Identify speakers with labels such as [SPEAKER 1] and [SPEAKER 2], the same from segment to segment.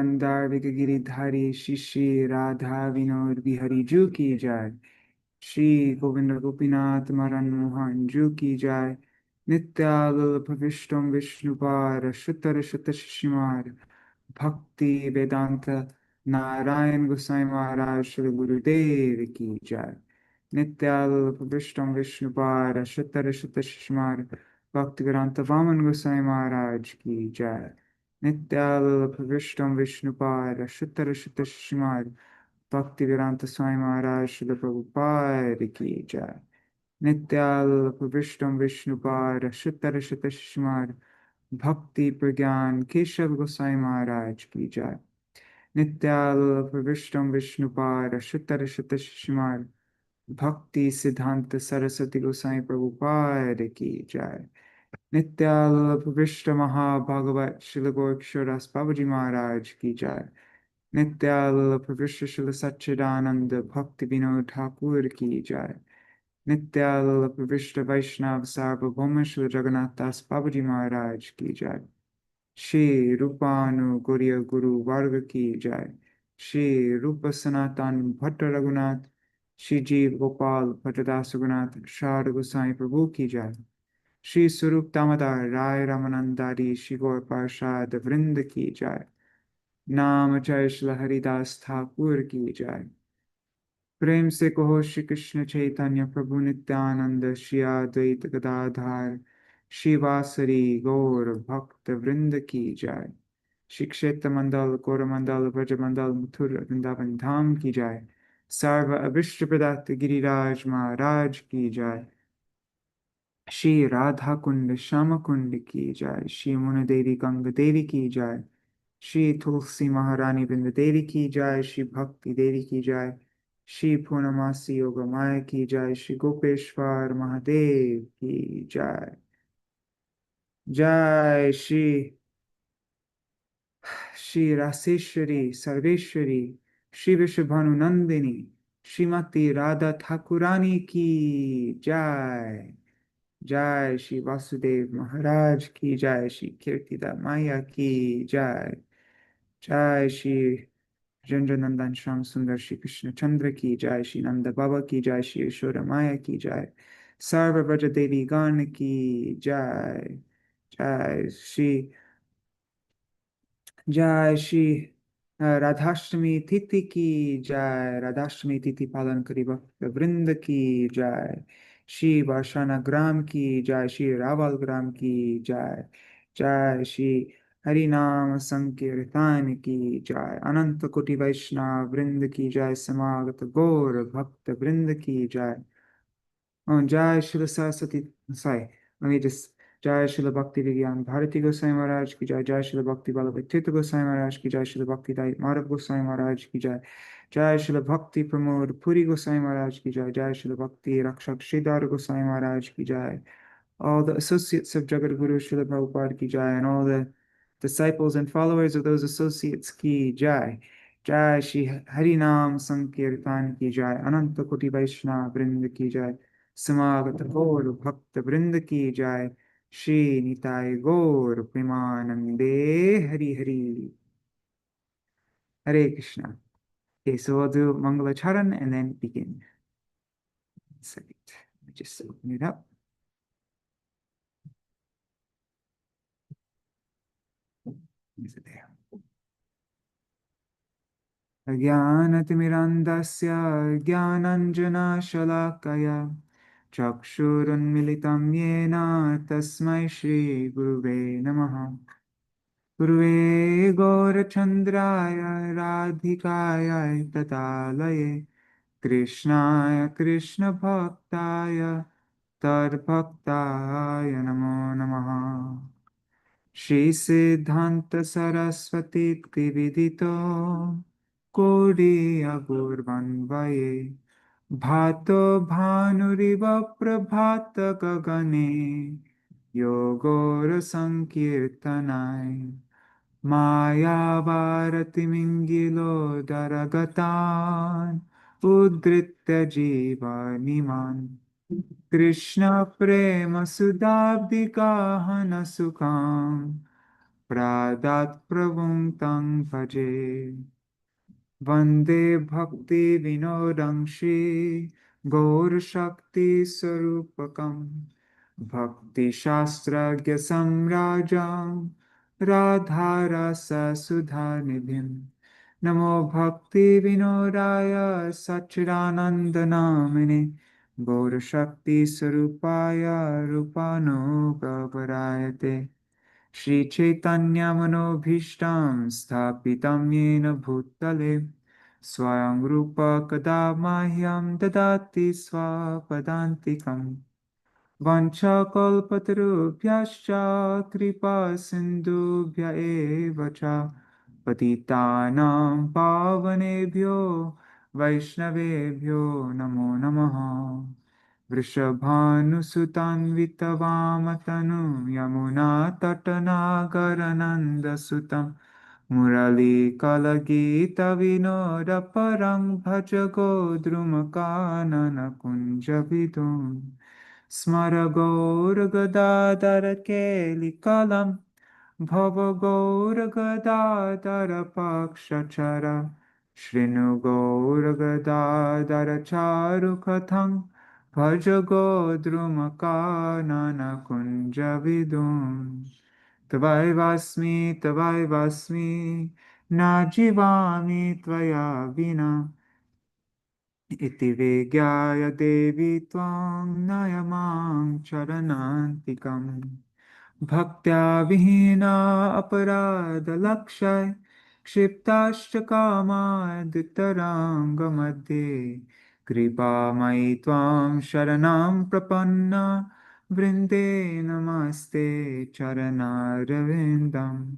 [SPEAKER 1] वृंदाविक गिरिधारी श्री श्री राधा विनोद बिहारी जू की जाय। श्री गोविंद गोपीनाथ मदन मोहन जू की जाय। नित्यानंद प्रविष्टम विष्णुपाद शुतर शुत शिशिमार भक्ति वेदांत नारायण गोसाई महाराज श्री गुरुदेव की जय। नित्यानंद प्रविष्टम विष्णुपाद शुतर शुत शिशिमार भक्ति वेदांत वामन गोसाई महाराज की जय। नित्यानंद प्रविष्टम विष्णुपाद शुतर शुत शिशिमार भक्ति वेदांत स्वामी महाराज श्री प्रभुपाद की जय। नित्यानंद प्रविष्टम विष्णुपाद शुतर शुत शिशिमार भक्ति प्रज्ञान केशव गोसाई महाराज की जय। नित्यानंद प्रविष्टम विष्णुपाद शुतर शुत शिशिमार भक्ति सिद्धांत सरस्वती गोसाई प्रभुपाद की जय। नित्यानंद प्रविष्ट महाभागवत श्रील गोरक्षदास बाबूजी महाराज की जय। नित्यानंद प्रविष्ट श्रील सच्चिदानंद भक्ति विनोद ठाकुर की जय। नित्यानंद प्रविष्ट वैष्णव सार्वभौम श्री जगन्नाथ दास बाबूजी महाराज की जय। श्री रूपानु गौड़ीय गुरु वर्ग की जय। श्री रूप सनातन भट्ट रघुनाथ श्री जीव गोपाल भट्टदास रघुनाथ शारद गोसाई प्रभु की जय। श्री स्वरूप दामोदर राय रामानंदारी श्री गौर पार्षद वृंद की जय। नाम जय श्री हरिदास ठाकुर की जय। प्रेम से कहो श्री कृष्ण चैतन्य प्रभु नित्यानंद श्री अद्वैत गदाधर श्रीवासरी गौर भक्त वृंद की जय। श्री क्षेत्र मंडल गौरमंडल ब्रजमंडल मथुर वृंदावन धाम की जय। सर्व अभिष्ट प्रदात गिरिराज महाराज की जय। श्री राधा कुंड श्याम कुंड की जय। श्री मुन देवी गंग देवी की जय। श्री तुलसी महारानी वृंद देवी की जय। श्री भक्ति देवी की जय। श्री पूर्णमासी योग माया की जय। श्री गोपेश्वर महादेव की जय। जय श्री श्री रासेश्वरी सर्वेश्वरी श्री विश्वभानु नंदिनी श्रीमती राधा ठाकुरानी की जय। जय श्री वासुदेव महाराज की जय। श्री कीर्तिदा माया की जय। जय श्री राजेंद्र नंदन श्याम सुंदर श्री कृष्ण चंद्र की जय। श्री नंद बाबा की जय। श्री यशोदा माया की जय। सर्व ब्रज देवी गण की जय। जय श्री राधाष्टमी तिथि की जय। राधाष्टमी तिथि पालन करी भक्त वृंद की जय। श्री वाशाना ग्राम की जय। श्री रावल ग्राम की जय। जय श्री हरि नाम संकीर्तन की जय। अनंत कोटि वैष्णव वृंद की जय। समागत गौर भक्त वृंद की जय। जय श्री सरस्वती साई जय श्रील भक्ति विज्ञान भारती गोसाई महाराज की जय। जय श्रील भक्ति वल्लभ तीर्थ गोसाई महाराज की जय। श्रील भक्ति दाई माधव गोसाई महाराज की जय। जय श्रील भक्ति प्रमोद पुरी गोसाई महाराज की जय। जय श्रील भक्ति रक्षक श्रीधर गोसाई महाराज की जय। All the associates of Jagat Guru Śrīla Prabhupada ki jai, and all the disciples and followers of those associates ki jai. Jai Shri Harinam Sankirtan ki jai. Ananta Koti Vaishnava Vrind ki jai. Samagata Gaur Bhakta Vrind ki jai. Shri Nitai Gaur Premanande Hari Hari. Hare Krishna. Okay, so we'll do Mangala Charan and then begin. Second. Let me just open it up. Is it there? Ajnanatimirandasya Jnananjana Shalakaya Chakshurunmilitam Yena Tasmai Shri Guruve Namaha. Guruve Gaurachandraya Radhikaya Tatalaye Krishnaya Krishna Bhaktaya Tadbhaktaya Namo Namaha. Shri Siddhanta Saraswati Tividito Kodiya Gurvanvaye Bhato Bhanuriva Prabhata Gagane Yogora Sankirtanai Maya Bharati Mingilo Daragatan Udritya Jiva Niman Krishna Prema Sudabdi Kahana Sukam pradat pravum tang bhaje. Vande bhakti vinodam Shri Gaur Shakti Sarupakam Bhakti Shastragya Samrajam Radharasa Sudhanidhim Namo Bhakti Vinodaya Sachidananda Namine Gaur Shakti Sarupaya Rupano Gavarayate Śrī Caitanya-Manobhishtam Sthapitam Yena Bhutale Swayam Rupa Kada Mahyam Dadati Swapadantikam Vanchakalpatarubhyascha Kripa Sindhubhya Eva Cha Patitanam Pavanebhyo Vaishnavebhyo Namo Namaha Vrishabhanusutan Vitavamatanu Yamuna Tatanagaranandasutam Murali Kalagita Vinoda Parang Bhajago Drumakanana Kunjavidum Smara Gadadara Kelikalam Bhava Gadadara Pakshachara Shrinu Gadadara Charukatham Bhajago Drumakanana Kunjavidum Tavai Vasmi Na Jivami Tvaya Vina Iti Vegyaya Devi Tvam Nayamam Charanantikam Bhaktya Vihina Aparada Lakshay Kshiptascha Kama Dittaranga Madhye Kripa Mai Tvam Sharanam Prapanna Vrinde Namaste Charana Ravindam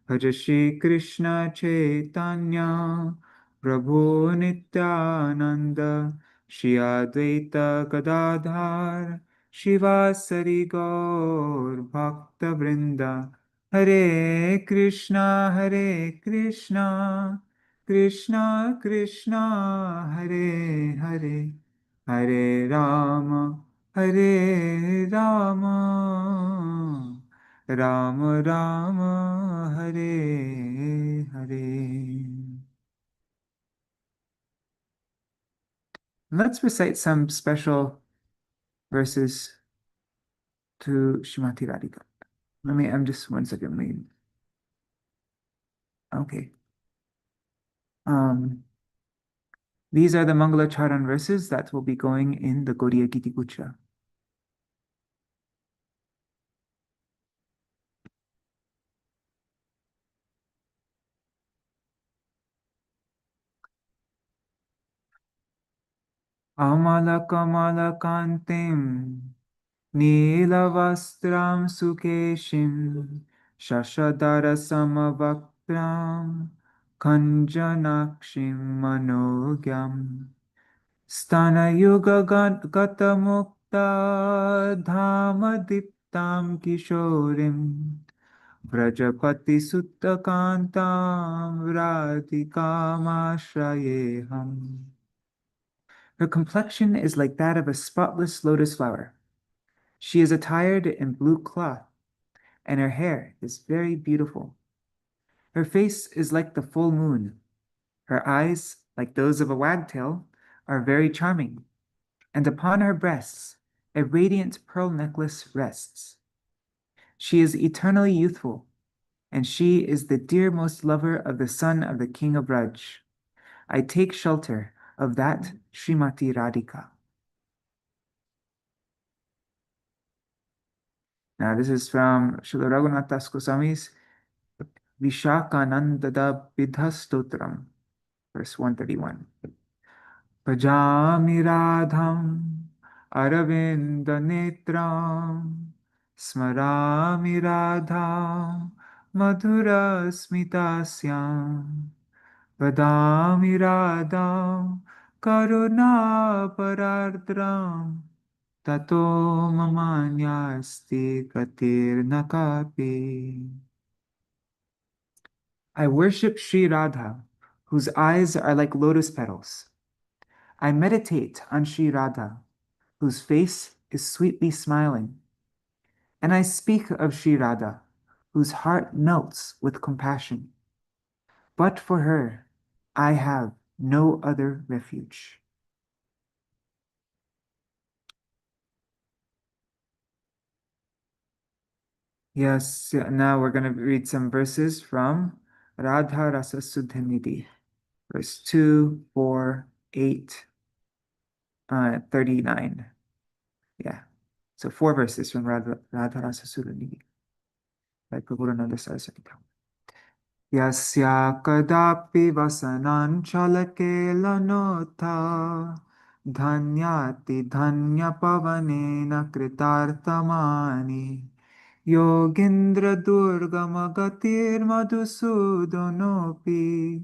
[SPEAKER 1] Bhaja Shri Krishna Chaitanya Prabhu Nityananda Shri Advaita Gadadhar Shivasari Gaur Bhakta Vrinda Hare Krishna Krishna Krishna Hare Hare Hare Rama Rama Rama Hare Hare. Let's recite some special verses to Srimati Radhika. I'm just 1 second. Okay. These are the Mangalacharan verses that will be going in the Gaudiya Giti Gucha. Amala Kamala Kantim Neelavastram Sukeshim Shashadara Samavaktram Kanjanakshim Manogyam Stanayuga Gata Mukta Dhamadiptam Kishorim Vrajapati Sutta Kantam Radhikamashrayeham. Her complexion is like that of a spotless lotus flower. She is attired in blue cloth, and her hair is very beautiful. Her face is like the full moon. Her eyes, like those of a wagtail, are very charming, and upon her breasts a radiant pearl necklace rests. She is eternally youthful, and she is the dearmost lover of the son of the king of Braj. I take shelter of that Srimati Radhika. Now this is from Śrīla Raghunath Goswami's Vishakanandada Bidhastotram, verse 131. Bhajami Radham Aravinda Netram Smarami Radham Madhura Smitasyam Vadami Radham Karuna Parardram Tato Mamanyasti Katir Nakapi. I worship Śrī Radha, whose eyes are like lotus petals. I meditate on Śrī Radha, whose face is sweetly smiling. And I speak of Śrī Radha, whose heart melts with compassion. But for her, I have no other refuge. Yes, now we're going to read some verses from Radha Rasa Sudhanidhi, verse 2, 4, 8, 39. Yeah, so 4 verses from Radha Rasa Sudhanidhi by Prabhupada Saraswati Thakur. Yasya kadapi vasanančalake lanotha dhanyati dhanya pavanena kritartamani yogendra durgama gatir madhusudonopi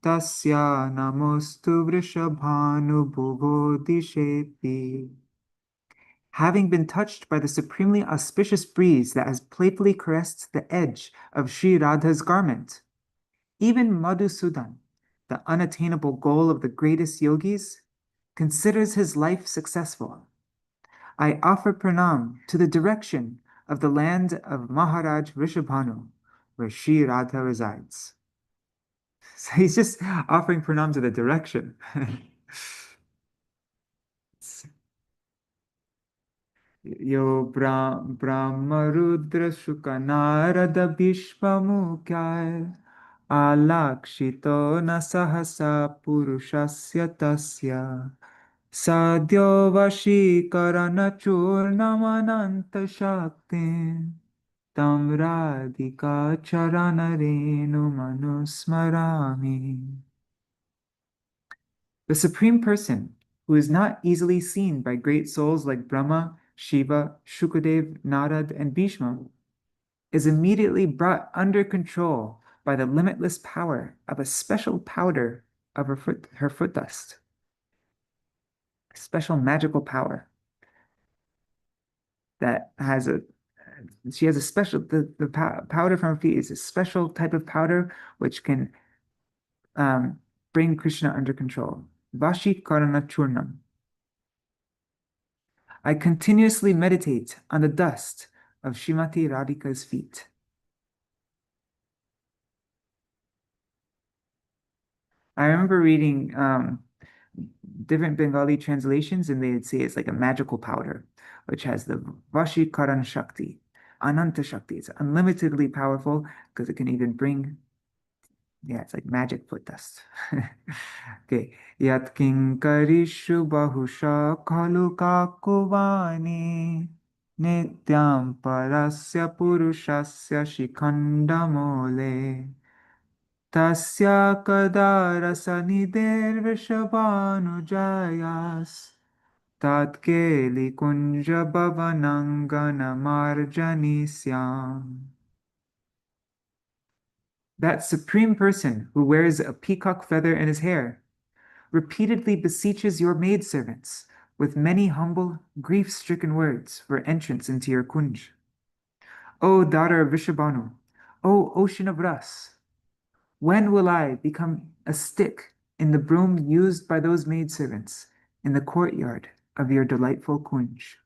[SPEAKER 1] tasya namostu vrishabhanu bhuvo dishepi. Having been touched by the supremely auspicious breeze that has playfully caressed the edge of Śrī Radha's garment, even Madhusudan, the unattainable goal of the greatest yogis, considers his life successful. I offer pranam to the direction of the land of Mahārāja Rishabhanu, where Śrī Radha resides. So he's just offering pranam to the direction. Yo Brahma Rudra Shuka Narada Bhishma Mukhya Alakshito na sahasa purushasya tasya sadhyo vashikarana churnamananta shakti tam radhika charanarenu manusmarami. The Supreme Person, who is not easily seen by great souls like Brahma, Shiva, Shukadev, Narad, and Bhishma, is immediately brought under control by the limitless power of a special powder of her foot dust. A special magical power that has she has a special, the powder from her feet is a special type of powder which can bring Krishna under control. Vashi Karana Churnam. I continuously meditate on the dust of Srimati Radhika's feet. I remember reading different Bengali translations, and they'd say it's like a magical powder, which has the Vashikaran Shakti, Ananta Shakti. It's unlimitedly powerful because it can even bring, it's like magic foot dust. Okay. Yat kinkarishu bahusha khalu kakuvani nityam parasya purushasya shikhandamole tasya kadarasa nidervishabhanujayas tatkeli kunja bhavanangana marjanisyam. That Supreme Person who wears a peacock feather in his hair repeatedly beseeches your maidservants with many humble, grief-stricken words for entrance into your kunj. O daughter of Vishabhanu, O ocean of Ras, when will I become a stick in the broom used by those maidservants in the courtyard of your delightful kunj?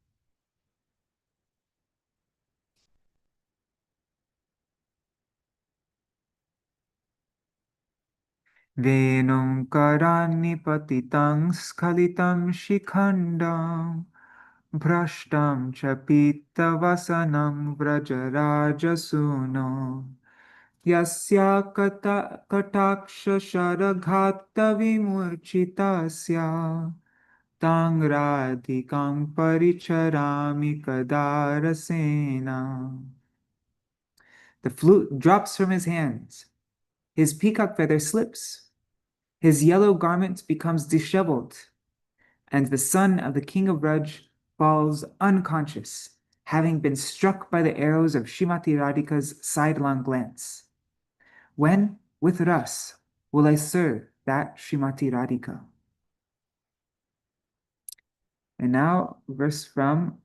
[SPEAKER 1] Venum karani patitang skalitam shikhandam Bhrashtam chapita vasanam vrajarajasuno Yasya kataksha sharaghatta vimurchitasya Tang radhikam paricharami kadarasena. The flute drops from his hands. His peacock feather slips. His yellow garment becomes disheveled, and the son of the king of Raj falls unconscious, having been struck by the arrows of Srimati Radhika's sidelong glance. When, with Ras, will I serve that Srimati Radhika? And now, verse from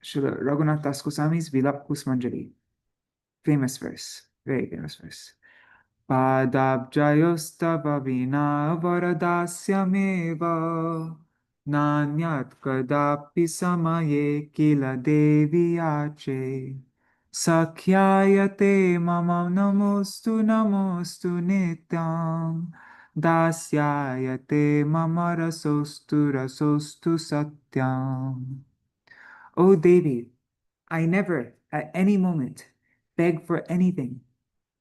[SPEAKER 1] Srila Raghunath Das Goswami's Vilap Kusmanjali. Famous verse, very famous verse. Padabjayostava vina varadasyameva nanyat kadapi samaye kila deviyache Sakhyayate mama namostu namostu nityam. Dasyayate mama rasostu satyam. O Devi, I never, at any moment, beg for anything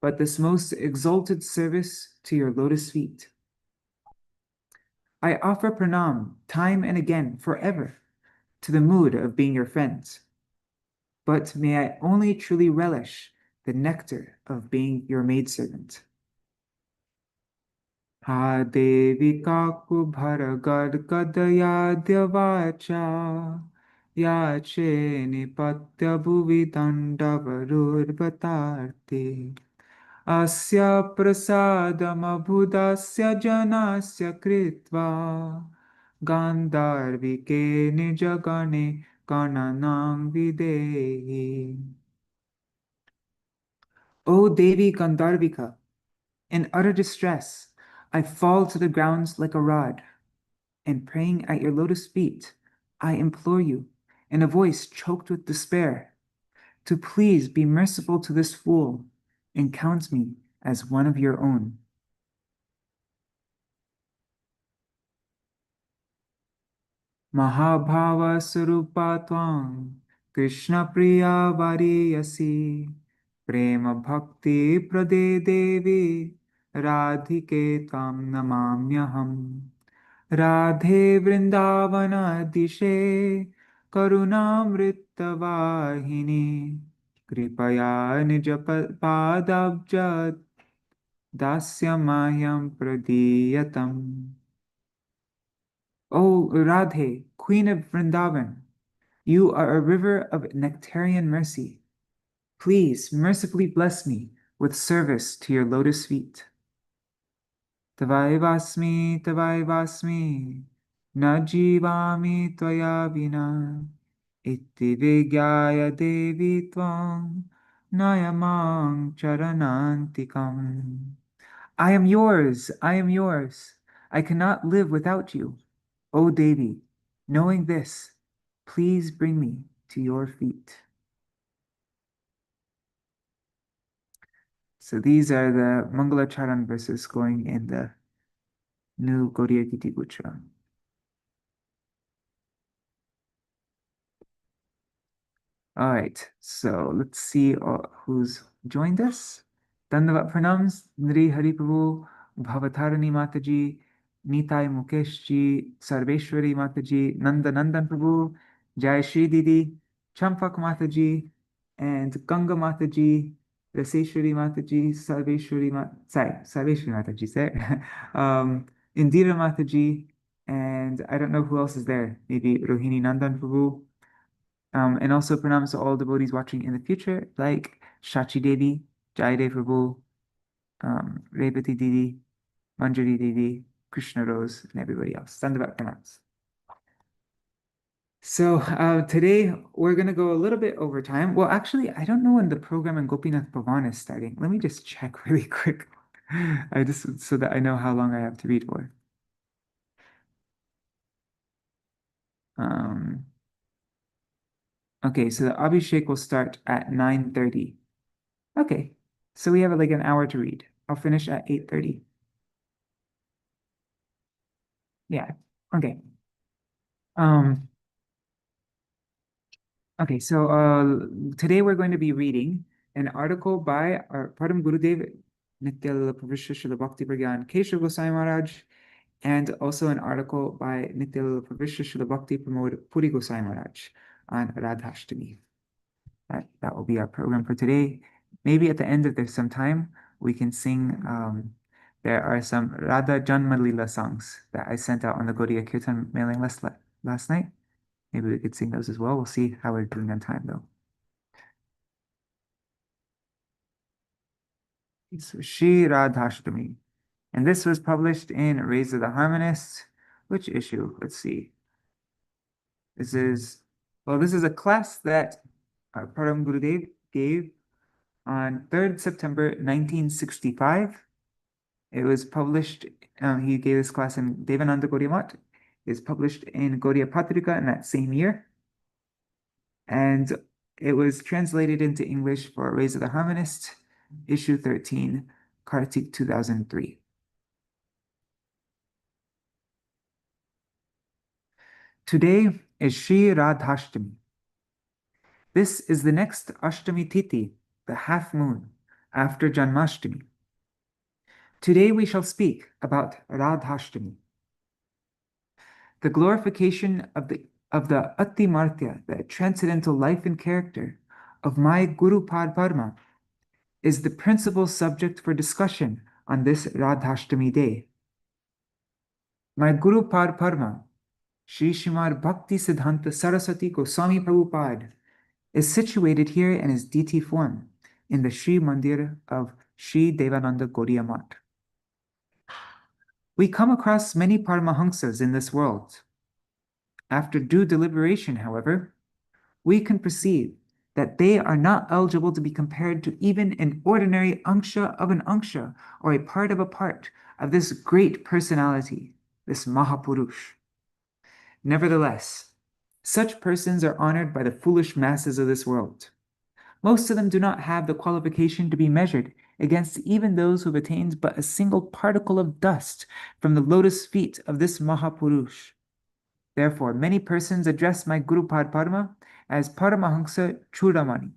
[SPEAKER 1] but this most exalted service to your lotus feet. I offer pranam time and again, forever, to the mood of being your friend. But may I only truly relish the nectar of being your maidservant. Ha Devi Kaku Bharagad Kadayadya Vacha Yache Nipatya Bhuvi Dandavarur Bhatarte Asya prasadam abhudasya janasya kritva Gandharvike nijagane kananam videhi. O Devi Gandharvika, in utter distress, I fall to the ground like a rod, and praying at your lotus feet, I implore you, in a voice choked with despair, to please be merciful to this fool and count me as one of your own. Mahabhava Sarupa Twang Krishna Priya Variyasi Prema Bhakti Prade Devi Radhike Tam Namamyaham Radhe Vrindavana Dishe Karunamrita Vahini Kripaya Nijapadabjat Dasya Mayam Pradiyatam. O Radhe, Queen of Vrindavan, you are a river of nectarian mercy. Please mercifully bless me with service to your lotus feet. Tavaivasmi, Tavaivasmi, na jivami tvaya vina, iti vigyaya devi tvam, nayamang charanantikam. I am yours, I am yours. I cannot live without you. O Devi, knowing this, please bring me to your feet. So these are the Mangalacharan verses going in the new Gaudiya Giti Guchra. All right, so let's see who's joined us. Dandavat Pranams, Nri Hari Prabhu, Bhavatarani Mataji, Nitai Mukeshji, Sarveshwari Mataji, Nanda Nandan Prabhu, Jai Shri Didi, Champak Mataji, and Ganga Mataji, Raseshwari Mataji, Sarveshwari Mataji, there. Indira Mataji, and I don't know who else is there. Maybe Rohini Nandan Prabhu. And also pranams to all devotees watching in the future, like Shachi Devi, Jaydev Prabhu, Revati Didi, Manjari Didi, Krishna Rose, and everybody else. Dandavat pranams. So today we're going to go a little bit over time. Well, actually, I don't know when the program in Gopinath Bhavan is starting. Let me just check really quick. So that I know how long I have to read for. Okay, so the Abhishek will start at 9:30. Okay, so we have like an hour to read. I'll finish at 8:30. Yeah, okay. Okay, so today we're going to be reading an article by our Param Gurudev Nitya Pravishya Bhakti Prajñāna Keśava Gosvāmī Mahārāja, and also an article by Nitya Pravishya Bhakti Pramoda Purī Gosvāmī Mahārāja on Rādhāṣṭamī. That will be our program for today. Maybe at the end, if there's some time, we can sing. There are some Radha Janma Leela songs that I sent out on the Gaudiya Kirtan mailing list last night. Maybe we could sing those as well. We'll see how we're doing on time, though. So Śrī Rādhāṣṭamī. And this was published in Raise of the Harmonists. Which issue? Let's see. This is a class that our Param Gurudev gave on 3rd September 1965. It was published, he gave this class in Devānanda Gauḍīya Maṭha. It was published in Gaudiya Patrika in that same year. And It was translated into English for Rays of the Harmonist, issue 13, Kartik 2003. Today is Śrī Rādhāṣṭamī. This is the next Ashtami Tithi, the half moon, after Janmashtami. Today we shall speak about Rādhāṣṭamī, the glorification of the Ati-Martya, the transcendental life and character of my Guru Padma, is the principal subject for discussion on this Rādhāṣṭamī day. My Guru Padma, Śrī Śrīmad Bhakti Siddhanta Saraswati Gosvāmī Prabhupada, is situated here in his deity form in the Śrī Mandir of Śrī Devānanda Gauḍīya Maṭha. We come across many Paramahamsas in this world. After due deliberation, however, we can perceive that they are not eligible to be compared to even an ordinary anksha of an anksha, or a part of this great personality, this Mahapurush. Nevertheless, such persons are honored by the foolish masses of this world. Most of them do not have the qualification to be measured against even those who have attained but a single particle of dust from the lotus feet of this Mahapurush. Therefore, many persons address my Guru Padma as Paramahamsa Churamani.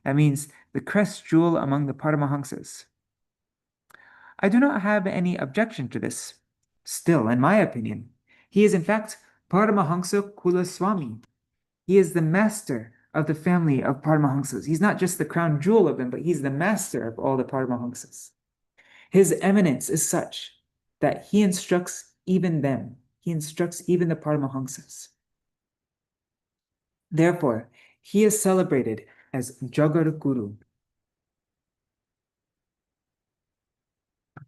[SPEAKER 1] That means the crest jewel among the Paramahamsas. I do not have any objection to this. Still, in my opinion, he is in fact Paramahamsa Kulaswami. He is the master of the family of Paramahamsas. He's not just the crown jewel of them, but he's the master of all the Paramahamsas. His eminence is such that he instructs even them. He instructs even the Paramahamsas. Therefore, he is celebrated as Jagar Guru.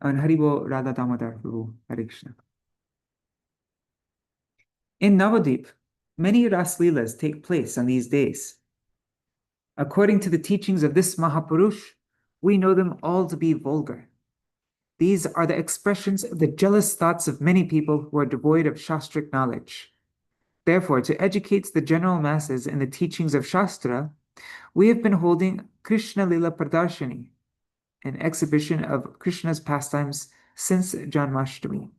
[SPEAKER 1] And Haribo Radha Damodar Prabhu, Hare Krishna. In Navadvīpa, many Raslilas take place on these days. According to the teachings of this Mahapurush, we know them all to be vulgar. These are the expressions of the jealous thoughts of many people who are devoid of Shastric knowledge. Therefore, to educate the general masses in the teachings of Shastra, we have been holding Krishna Lila Pradarshani, an exhibition of Krishna's pastimes since Janmashtami.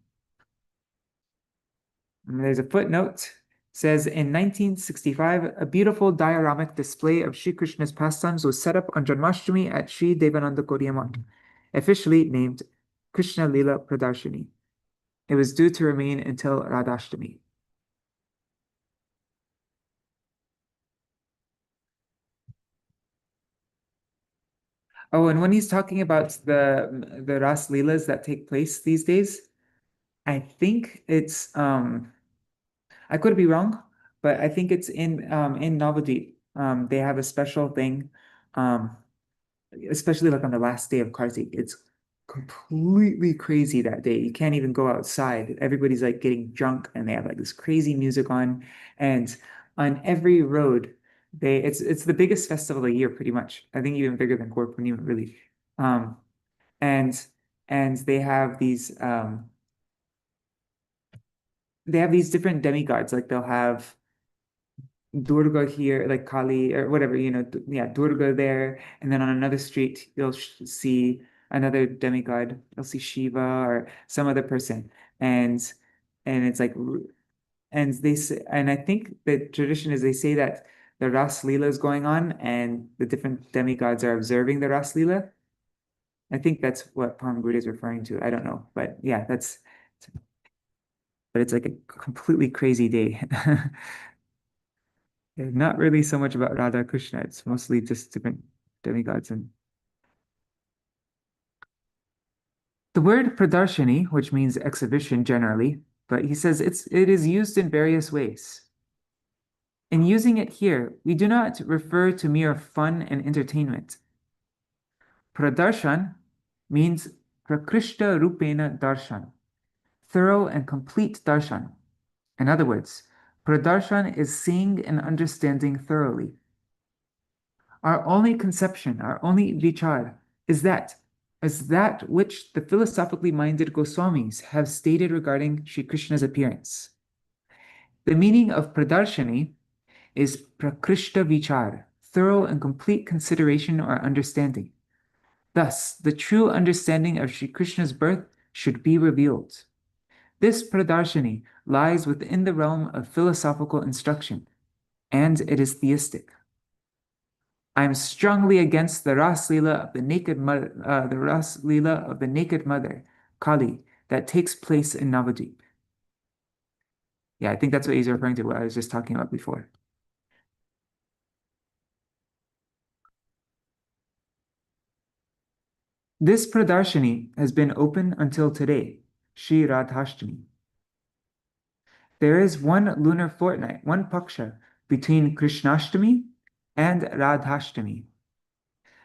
[SPEAKER 1] And there's a footnote. Says in 1965, a beautiful dioramic display of Sri Krishna's pastimes was set up on Janmashtami at Śrī Devānanda Gauḍīya Maṭha, officially named Krishna Lila Pradarshani. It was due to remain until Rādhāṣṭamī. Oh, and when he's talking about the Ras Leelas that take place these days, I think it's I could be wrong, but I think it's in Navadvīpa. They have a special thing, especially like on the last day of Kartik. It's completely crazy that day. You can't even go outside. Everybody's like getting drunk, and they have like this crazy music on. And on every road, it's the biggest festival of the year, pretty much. I think even bigger than Gaur Purnima, really. And they have these different demigods. Like they'll have Durga here, like Kali or whatever, Durga there, and then on another street you'll see another demigod. You'll see Shiva or some other person, and it's like, and they say, and I think the tradition is they say that the Ras Leela is going on, and the different demigods are observing the Ras Leela. I think that's what Param Guru is referring to. I don't know, but yeah, but it's like a completely crazy day. Not really so much about Radha Krishna. It's mostly just different demigods. And the word pradarshani, which means exhibition generally, but he says it is used in various ways. In using it here, we do not refer to mere fun and entertainment. Pradarshan means prakrishta rupena darshan, thorough and complete darshan. In other words, pradarshan is seeing and understanding thoroughly. Our only conception, our only vichar, is that which the philosophically minded Goswamis have stated regarding Sri Krishna's appearance. The meaning of pradarshani is prakrishta vichar, thorough and complete consideration or understanding. Thus, the true understanding of Sri Krishna's birth should be revealed. This pradarshani lies within the realm of philosophical instruction, and it is theistic. I am strongly against the Ras Leela of the naked mother, Kali, that takes place in Navadvīpa. Yeah, I think that's what he's referring to, what I was just talking about before. This pradarshani has been open until today, Śrī Rādhāṣṭamī. There is one lunar fortnight, one paksha, between Krishnashtami and Radhashtami.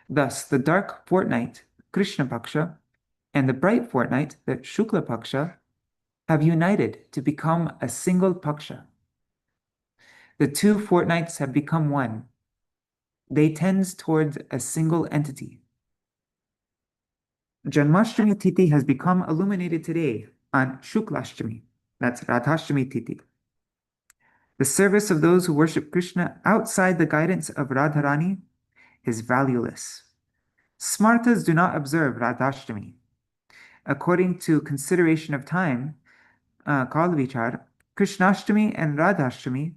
[SPEAKER 1] Thus, the dark fortnight, Krishna Paksha, and the bright fortnight, the Shukla Paksha, have united to become a single Paksha. The two fortnights have become one. They tend towards a single entity. Janmashtami Tithi has become illuminated today on Shuklashtami, that's Radhashtami Tithi. The service of those who worship Krishna outside the guidance of Radharani is valueless. Smartas do not observe Radhashtami. According to consideration of time, Kalavichar, Krishnashtami and Radhashtami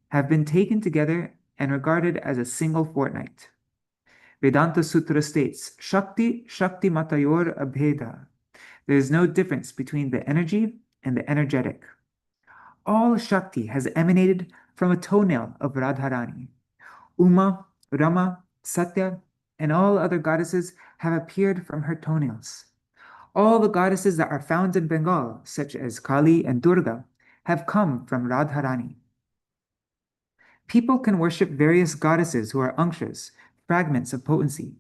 [SPEAKER 1] have been taken together and regarded as a single fortnight. Vedanta Sutra states, Shakti Matayor Abheda. There is no difference between the energy and the energetic. All Shakti has emanated from a toenail of Radharani. Uma, Rama, Satya, and all other goddesses have appeared from her toenails. All the goddesses that are found in Bengal, such as Kali and Durga, have come from Radharani. People can worship various goddesses who are ankshas, fragments of potency.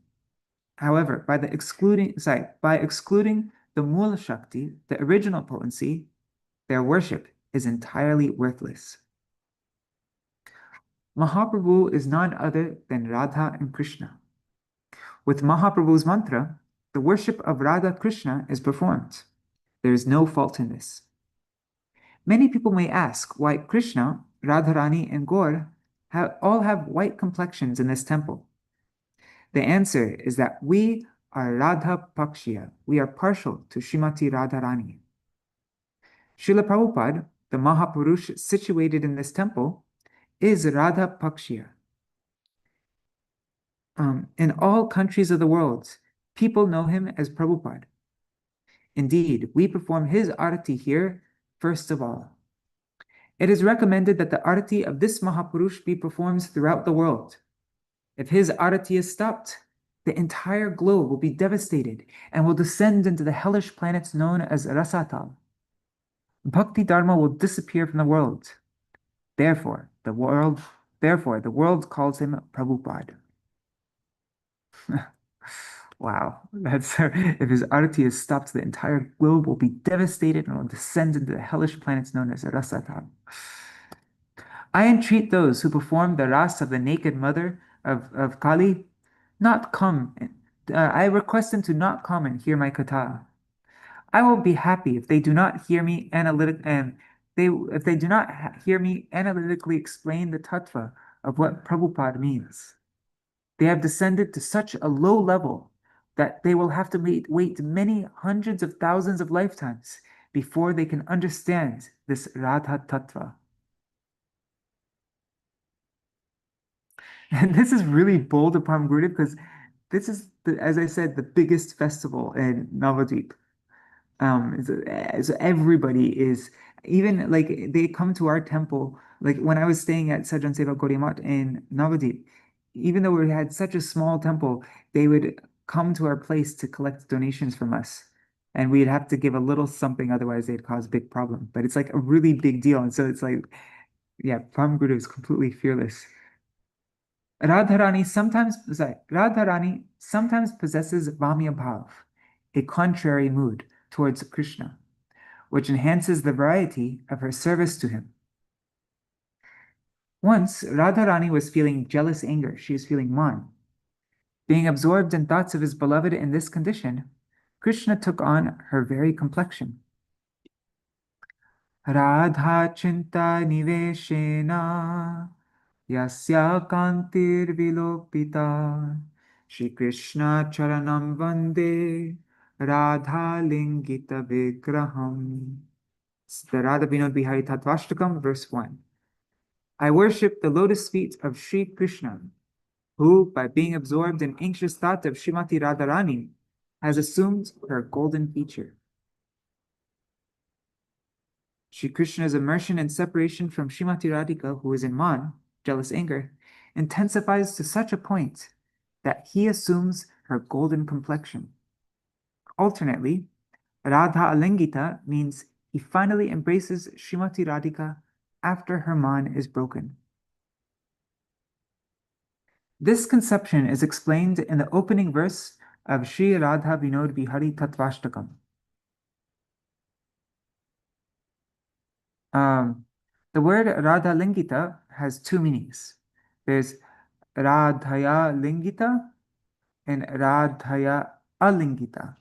[SPEAKER 1] However, by excluding the Mula Shakti, the original potency, their worship is entirely worthless. Mahaprabhu is none other than Radha and Krishna. With Mahaprabhu's mantra, the worship of Radha Krishna is performed. There is no fault in this. Many people may ask why Krishna, Radharani, and Gaur all have white complexions in this temple. The answer is that we are Radha Pakshiya. We are partial to Srimati Radharani. Srila Prabhupada, the Mahapurush situated in this temple, is Radha Pakshiya. In all countries of the world, people know him as Prabhupada. Indeed, we perform his arati here first of all. It is recommended that the arati of this Mahapurush be performed throughout the world. If his arati is stopped, the entire globe will be devastated and will descend into the hellish planets known as Rasatal. Bhakti Dharma will disappear from the world. Therefore, the world calls him Prabhupada. Wow, if his arati is stopped, the entire globe will be devastated and will descend into the hellish planets known as Rasatal. I entreat those who perform the ras of the naked mother of Kali, I request them to not come and hear my kathā. I will be happy if they do not hear me if they do not hear me analytically explain the tattva of what Prabhupada means. They have descended to such a low level that they will have to wait many hundreds of thousands of lifetimes before they can understand this Radha tattva. And this is really bold upon Gurudev because this is, as I said, the biggest festival in Navadvīpa. So everybody is, even like they come to our temple, like when I was staying at Sajjan Seva Gauḍīya Maṭha in Navadvīpa, even though we had such a small temple, they would come to our place to collect donations from us. And we'd have to give a little something, otherwise they'd cause a big problem. But it's like a really big deal. And so it's like, yeah, Param Gurudev is completely fearless. Radharani sometimes possesses Vamya Bhav, a contrary mood towards Krishna, which enhances the variety of her service to him. Once, Radharani was feeling jealous anger. She was feeling man. Being absorbed in thoughts of his beloved in this condition, Krishna took on her very complexion. Radha Chinta Niveshena Yasya kantir vilopita Shri Krishna charanam vande Radha lingita vigraham. It's the Radha Vinod Bihari Tattvashtakam, verse 1. I worship the lotus feet of Sri Krishna, who, by being absorbed in anxious thought of Srimati Radharani, has assumed her golden feature. Sri Krishna's immersion and separation from Srimati Radhika, who is in man, jealous anger, intensifies to such a point that he assumes her golden complexion. Alternately, Radha Alingita means he finally embraces Srimati Radhika after her man is broken. This conception is explained in the opening verse of Śrī Rādhā Vinod Bihari Tattvashtakam. The word Radha Lingita has two meanings. There's Radhaya Lingita and Radhaya Alingita.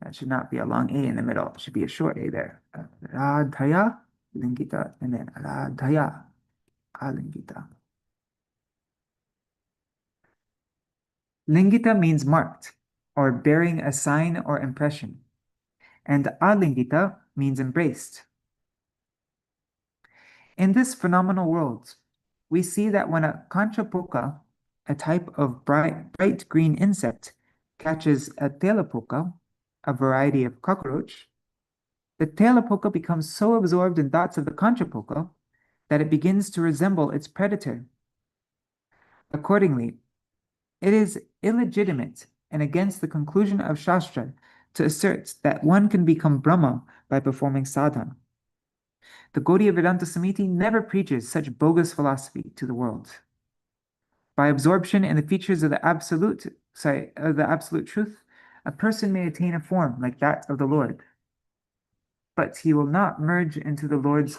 [SPEAKER 1] That should not be a long A in the middle. It should be a short A there. Radhaya Lingita and then Radhaya Alingita. Lingita means marked or bearing a sign or impression, and Alingita means embraced. In this phenomenal world, we see that when a kanchapoka, a type of bright green insect, catches a telapoka, a variety of cockroach, the telapoka becomes so absorbed in thoughts of the kanchapoka that it begins to resemble its predator. Accordingly, it is illegitimate and against the conclusion of Shastra to assert that one can become Brahma by performing sadhana. The Gaudiya Vedanta Samiti never preaches such bogus philosophy to the world. By absorption in the features of the absolute truth, a person may attain a form like that of the Lord. But he will not merge into the Lord.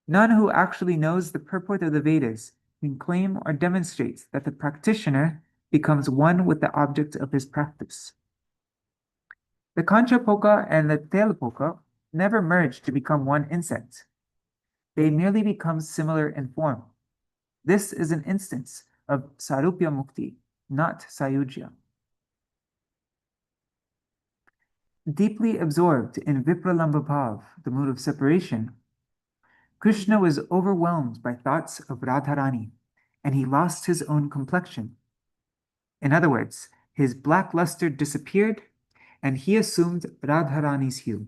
[SPEAKER 1] None who actually knows the purport of the Vedas can claim or demonstrate that the practitioner becomes one with the object of his practice. The kanchapoka and the telapoka never merge to become one insect. They merely become similar in form. This is an instance of sarupya mukti, not sayujya. Deeply absorbed in vipralamba bhav, the mood of separation, Krishna was overwhelmed by thoughts of Radharani, and he lost his own complexion. In other words, his black luster disappeared, and he assumed Radharani's hue.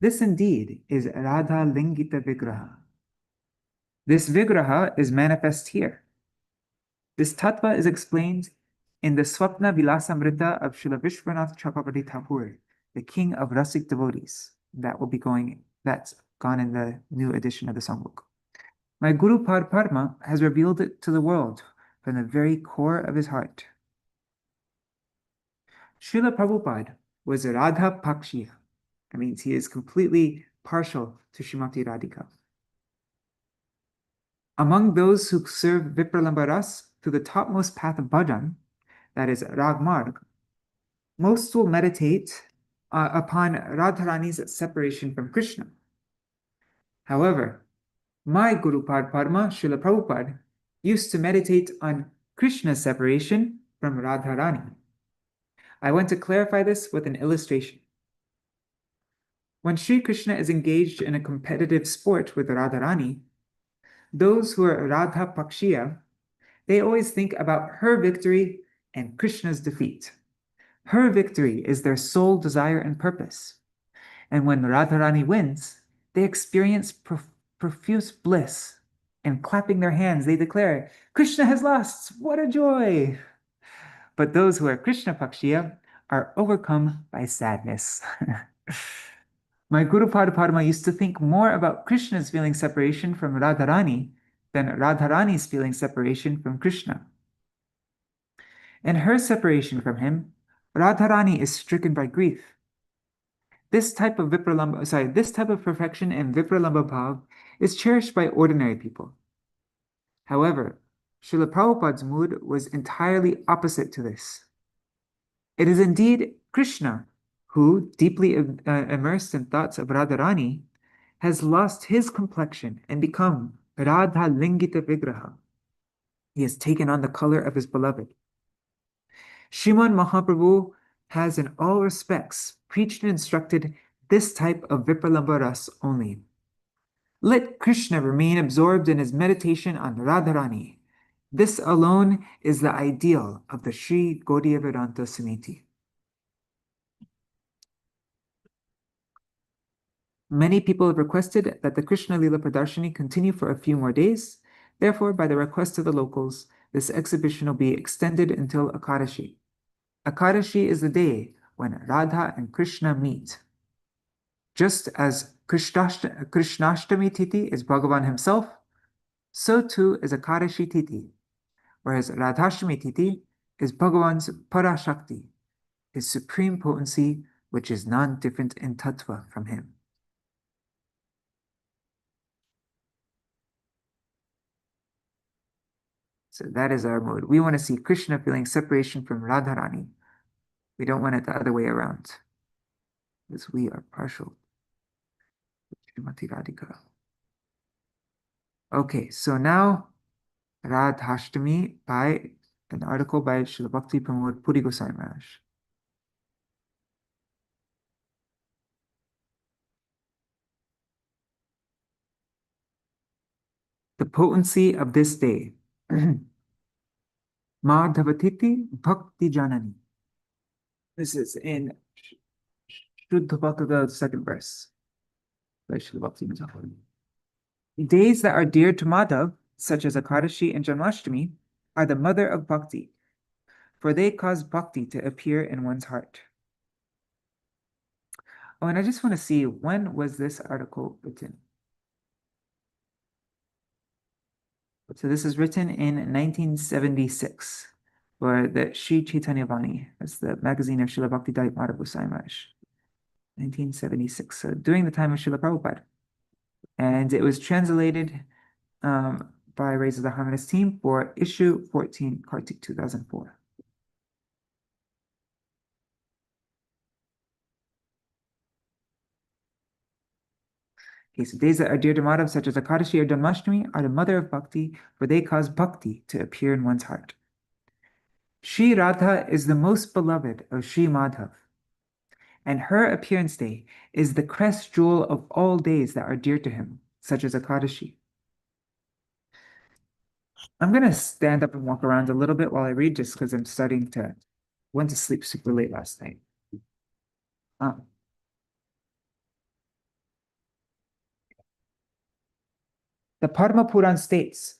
[SPEAKER 1] This indeed is Radha Lingita Vigraha. This Vigraha is manifest here. This tattva is explained in the Swapna Vilasamrita of Srila Vishwanath Chakravarti Thakur, the king of Rasik devotees. That's gone in the new edition of the songbook. My Guru Parma has revealed it to the world from the very core of his heart. Srila Prabhupada was a Radha Pakshiya. That means he is completely partial to Srimati Radhika. Among those who serve Vipralamba Ras through the topmost path of bhajan, that is Ragmarg, most will meditate upon Radharani's separation from Krishna. However, my Guru Padma, Srila Prabhupada, used to meditate on Krishna's separation from Radharani. I want to clarify this with an illustration. When Sri Krishna is engaged in a competitive sport with Radharani, those who are Radha Pakshiya, they always think about her victory and Krishna's defeat. Her victory is their sole desire and purpose. And when Radharani wins, they experience profuse bliss, and clapping their hands, they declare, Krishna has lost, what a joy! But those who are Krishna Pakshiya are overcome by sadness. My Guru Padma used to think more about Krishna's feeling separation from Radharani than Radharani's feeling separation from Krishna. In her separation from him, Radharani is stricken by grief. This type of perfection in Vipralamba Bhav is cherished by ordinary people. However, Srila Prabhupada's mood was entirely opposite to this. It is indeed Krishna who, deeply immersed in thoughts of Radharani, has lost his complexion and become Radha Lingita Vigraha. He has taken on the color of his beloved. Sriman Mahaprabhu has in all respects preached and instructed this type of Vipralambha ras only. Let Krishna remain absorbed in his meditation on Radharani. This alone is the ideal of the Śrī Gauḍīya Vedanta Samiti. Many people have requested that the Krishna Lila Pradarshini continue for a few more days. Therefore, by the request of the locals, this exhibition will be extended until Akadashi. Akadashi is the day when Radha and Krishna meet. Just as Krishnashtami Titi is Bhagavan himself, so too is Akadashi Titi, whereas Radhashtami Titi is Bhagavan's Parashakti, his supreme potency, which is non-different in tattva from him. So that is our mode. We want to see Krishna feeling separation from Radharani. We don't want it the other way around, because we are partial. Okay, so now Rādhāṣṭamī by an article by Śrīla Bhakti Pramoda Purī Gosvāmī. The potency of this day. Madhavatiti Bhakti Janani. This is in Shuddha Bhakti, the second verse. Days that are dear to Madhav, such as Akadashi and Janmashtami, are the mother of bhakti, for they cause bhakti to appear in one's heart. Oh, and I just want to see, when was this article written? So this is written in 1976 for the Śrī Caitanya-vāṇī. That's the magazine of Śrīla Bhakti Maṭha Gosvāmī Maharaj. 1976, so during the time of Śrīla Prabhupada. And it was translated by Rays of the Harmonist team for issue 14, Kartik 2004. Okay, so days that are dear to Madhav, such as Akadashi or Janmashtami, are the mother of bhakti, for they cause bhakti to appear in one's heart. Śrī Radha is the most beloved of Śrī Madhav, and her appearance day is the crest jewel of all days that are dear to him, such as Akadashi. I'm going to stand up and walk around a little bit while I read, just because I'm went to sleep super late last night. The Padma Puran states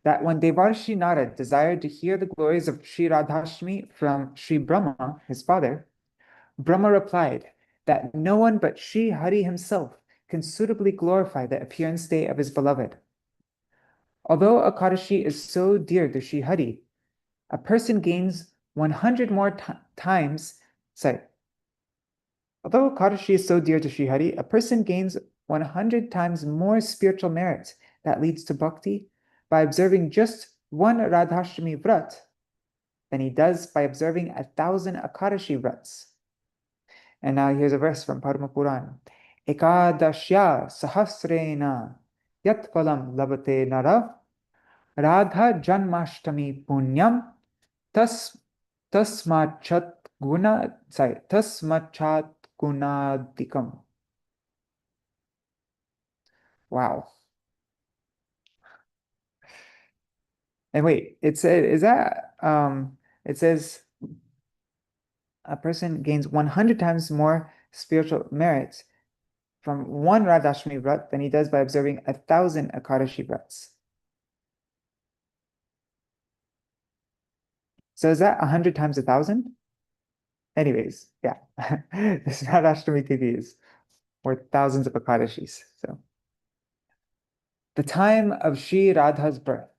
[SPEAKER 1] that when Devarshi Narad desired to hear the glories of Śrī Rādhāṣṭamī from Śrī Brahma, his father, Brahma replied that no one but Śrī Hari himself can suitably glorify the appearance day of his beloved. Although Akadashi is so dear to Śrī Hari, a person gains 100 more times, although Akadashi is so dear to Śrī Hari, a person gains 100 times more spiritual merit that leads to bhakti by observing just one Rādhāṣṭamī vrat than he does by observing 1,000 Akadashi vrats. And now here's a verse from Padma Puran. Ekadashya sahasrena yat phalam labate nara Radha janmashtami punyam tasmachat gunadikam. Wow. And wait, it says a person gains 100 times more spiritual merits from one Rādhāṣṭamī vrat than he does by observing 1,000 Akadashi vrats. So is that 100 times 1,000? Anyways, yeah. This Rādhāṣṭamī Tithi is worth thousands of Akadashis. So the time of Śrī Radha's birth.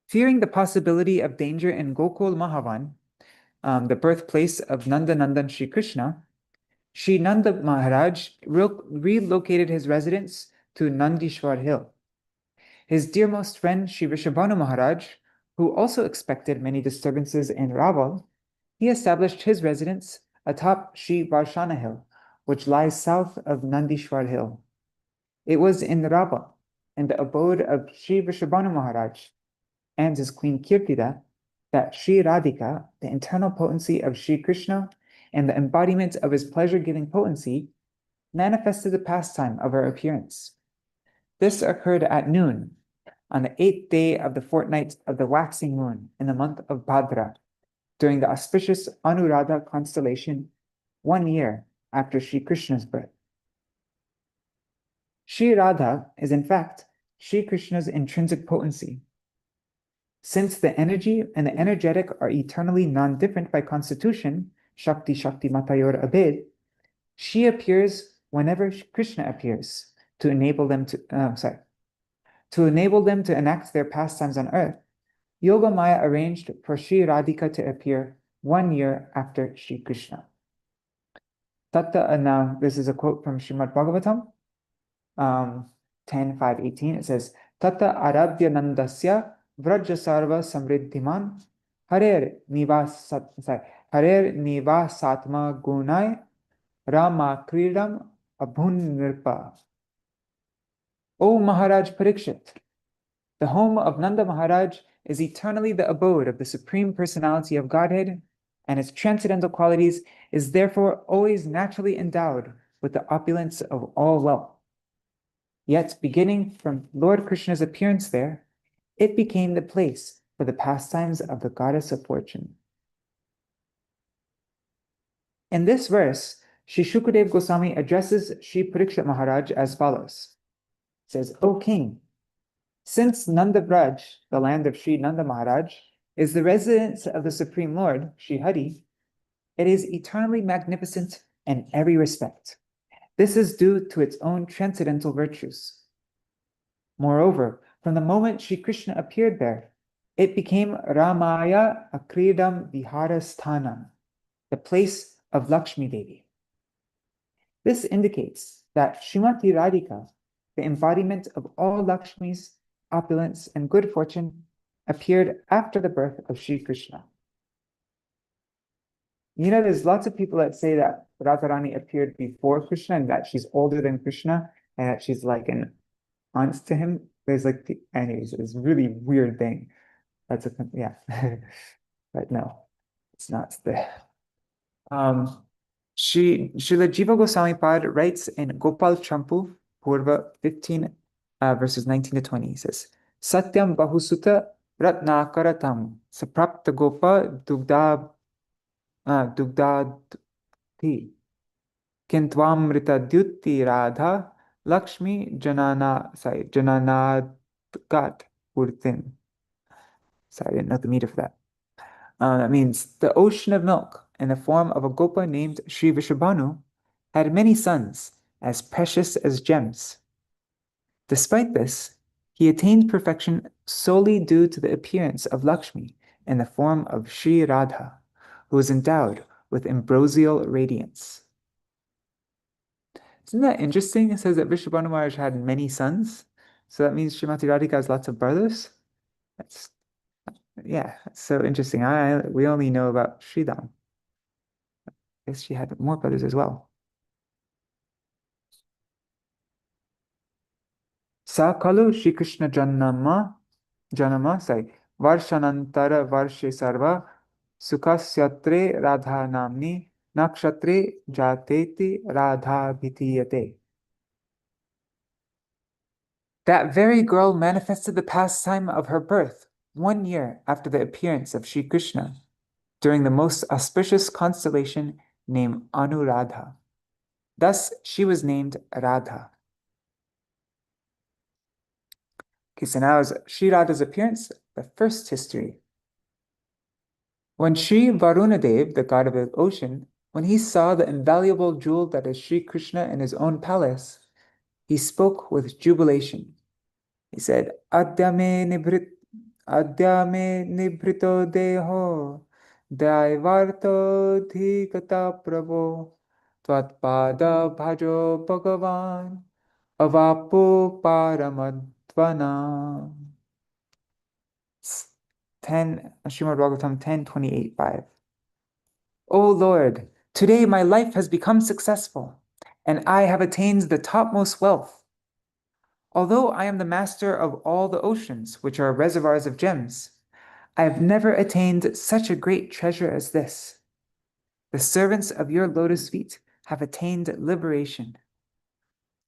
[SPEAKER 1] Fearing the possibility of danger in Gokul Mahavan, the birthplace of Nanda Nandan Shri Krishna, Shri Nanda Mahārāja relocated his residence to Nandishwar Hill. His dearmost friend Shri Rishabhanu Mahārāja, who also expected many disturbances in Raval, he established his residence atop Shri Varshana Hill, which lies south of Nandishwar Hill. It was in Rava, in the abode of Sri Vrishabhanu Maharaj and his queen Kirtida, that Śrī Radhika, the internal potency of Śrī Krishna and the embodiment of his pleasure-giving potency, manifested the pastime of her appearance. This occurred at noon, on the 8th day of the fortnight of the waxing moon in the month of Bhadra, during the auspicious Anuradha constellation, 1 year after Śrī Krishna's birth. Śrī Radha is in fact Śrī Krishna's intrinsic potency. Since the energy and the energetic are eternally non-different by constitution, Shakti Shakti Matayor Abhed, she appears whenever Krishna appears to enable them to enact their pastimes on earth. Yoga Maya arranged for Śrī Radhika to appear 1 year after Śrī Krishna. Now, this is a quote from Srimad Bhagavatam, 10.5.18. It says, Tata Arabhya Nandasya Vraja Sarva Samriddhiman Harer Nivasatma Gunai Rama Kridam Abhun Nirpa. O Mahārāja Parikshit, the home of Nanda Maharaj is eternally the abode of the Supreme Personality of Godhead, and its transcendental qualities is therefore always naturally endowed with the opulence of all wealth. Yet, beginning from Lord Krishna's appearance there, it became the place for the pastimes of the goddess of fortune. In this verse, Sri Shukadev Goswami addresses Sri Parikshit Maharaj as follows. It says, O king, since Nanda Braj, the land of Sri Nanda Maharaj, is the residence of the Supreme Lord, Sri Hari, it is eternally magnificent in every respect. This is due to its own transcendental virtues. Moreover, from the moment Sri Krishna appeared there, it became Ramaya Akridam Viharasthanam, the place of Lakshmi Devi. This indicates that Srimati Radhika, the embodiment of all Lakshmi's opulence and good fortune, appeared after the birth of Sri Krishna. You know, there's lots of people that say that Radharani appeared before Krishna and that she's older than Krishna and that she's like an aunt to him. There's like, anyways, it's a really weird thing. That's a, yeah. But no, it's not there. Srila Jiva Goswami Pad writes in Gopal Champu, Purva 15, verses 19 to 20. He says, Satyam Bahusuta Ratnakaratam Saprapta Gopa Dugdadhi Kintwamrita Dyuti Radha Lakshmi Jananagat Purtin. Sorry, I didn't know the meter for that. That means the ocean of milk in the form of a Gopa named Sri Vrishabhanu had many sons as precious as gems. Despite this, he attained perfection solely due to the appearance of Lakshmi in the form of Śrī Radha, who was endowed with ambrosial radiance. Isn't that interesting? It says that Vrishabhanu Maharaj had many sons, so that means Srimati Radhika has lots of brothers. That's so interesting. We only know about Sridham. I guess she had more brothers as well. Sakalu Shri Krishna Janama Varshanantara Varshe Sarva Sukhasyatre Radha Namni Nakshatre Jateti Radha Bhitiyate. That very girl manifested the pastime of her birth 1 year after the appearance of Sri Krishna during the most auspicious constellation named Anuradha. Thus, she was named Radha. Okay, so now is Sri Radha's appearance, the first history. When Sri Varunadev, the god of the ocean, when he saw the invaluable jewel that is Sri Krishna in his own palace, he spoke with jubilation. He said, Adyame nibrito deho daivarto dhikata prabho tvatpada bhajo bhagavan avapo paramadvana. 10 Srimad Bhagavatam 10:28-5. O Lord, today my life has become successful. and I have attained the topmost wealth. Although I am the master of all the oceans, which are reservoirs of gems, I have never attained such a great treasure as this. The servants of your lotus feet have attained liberation.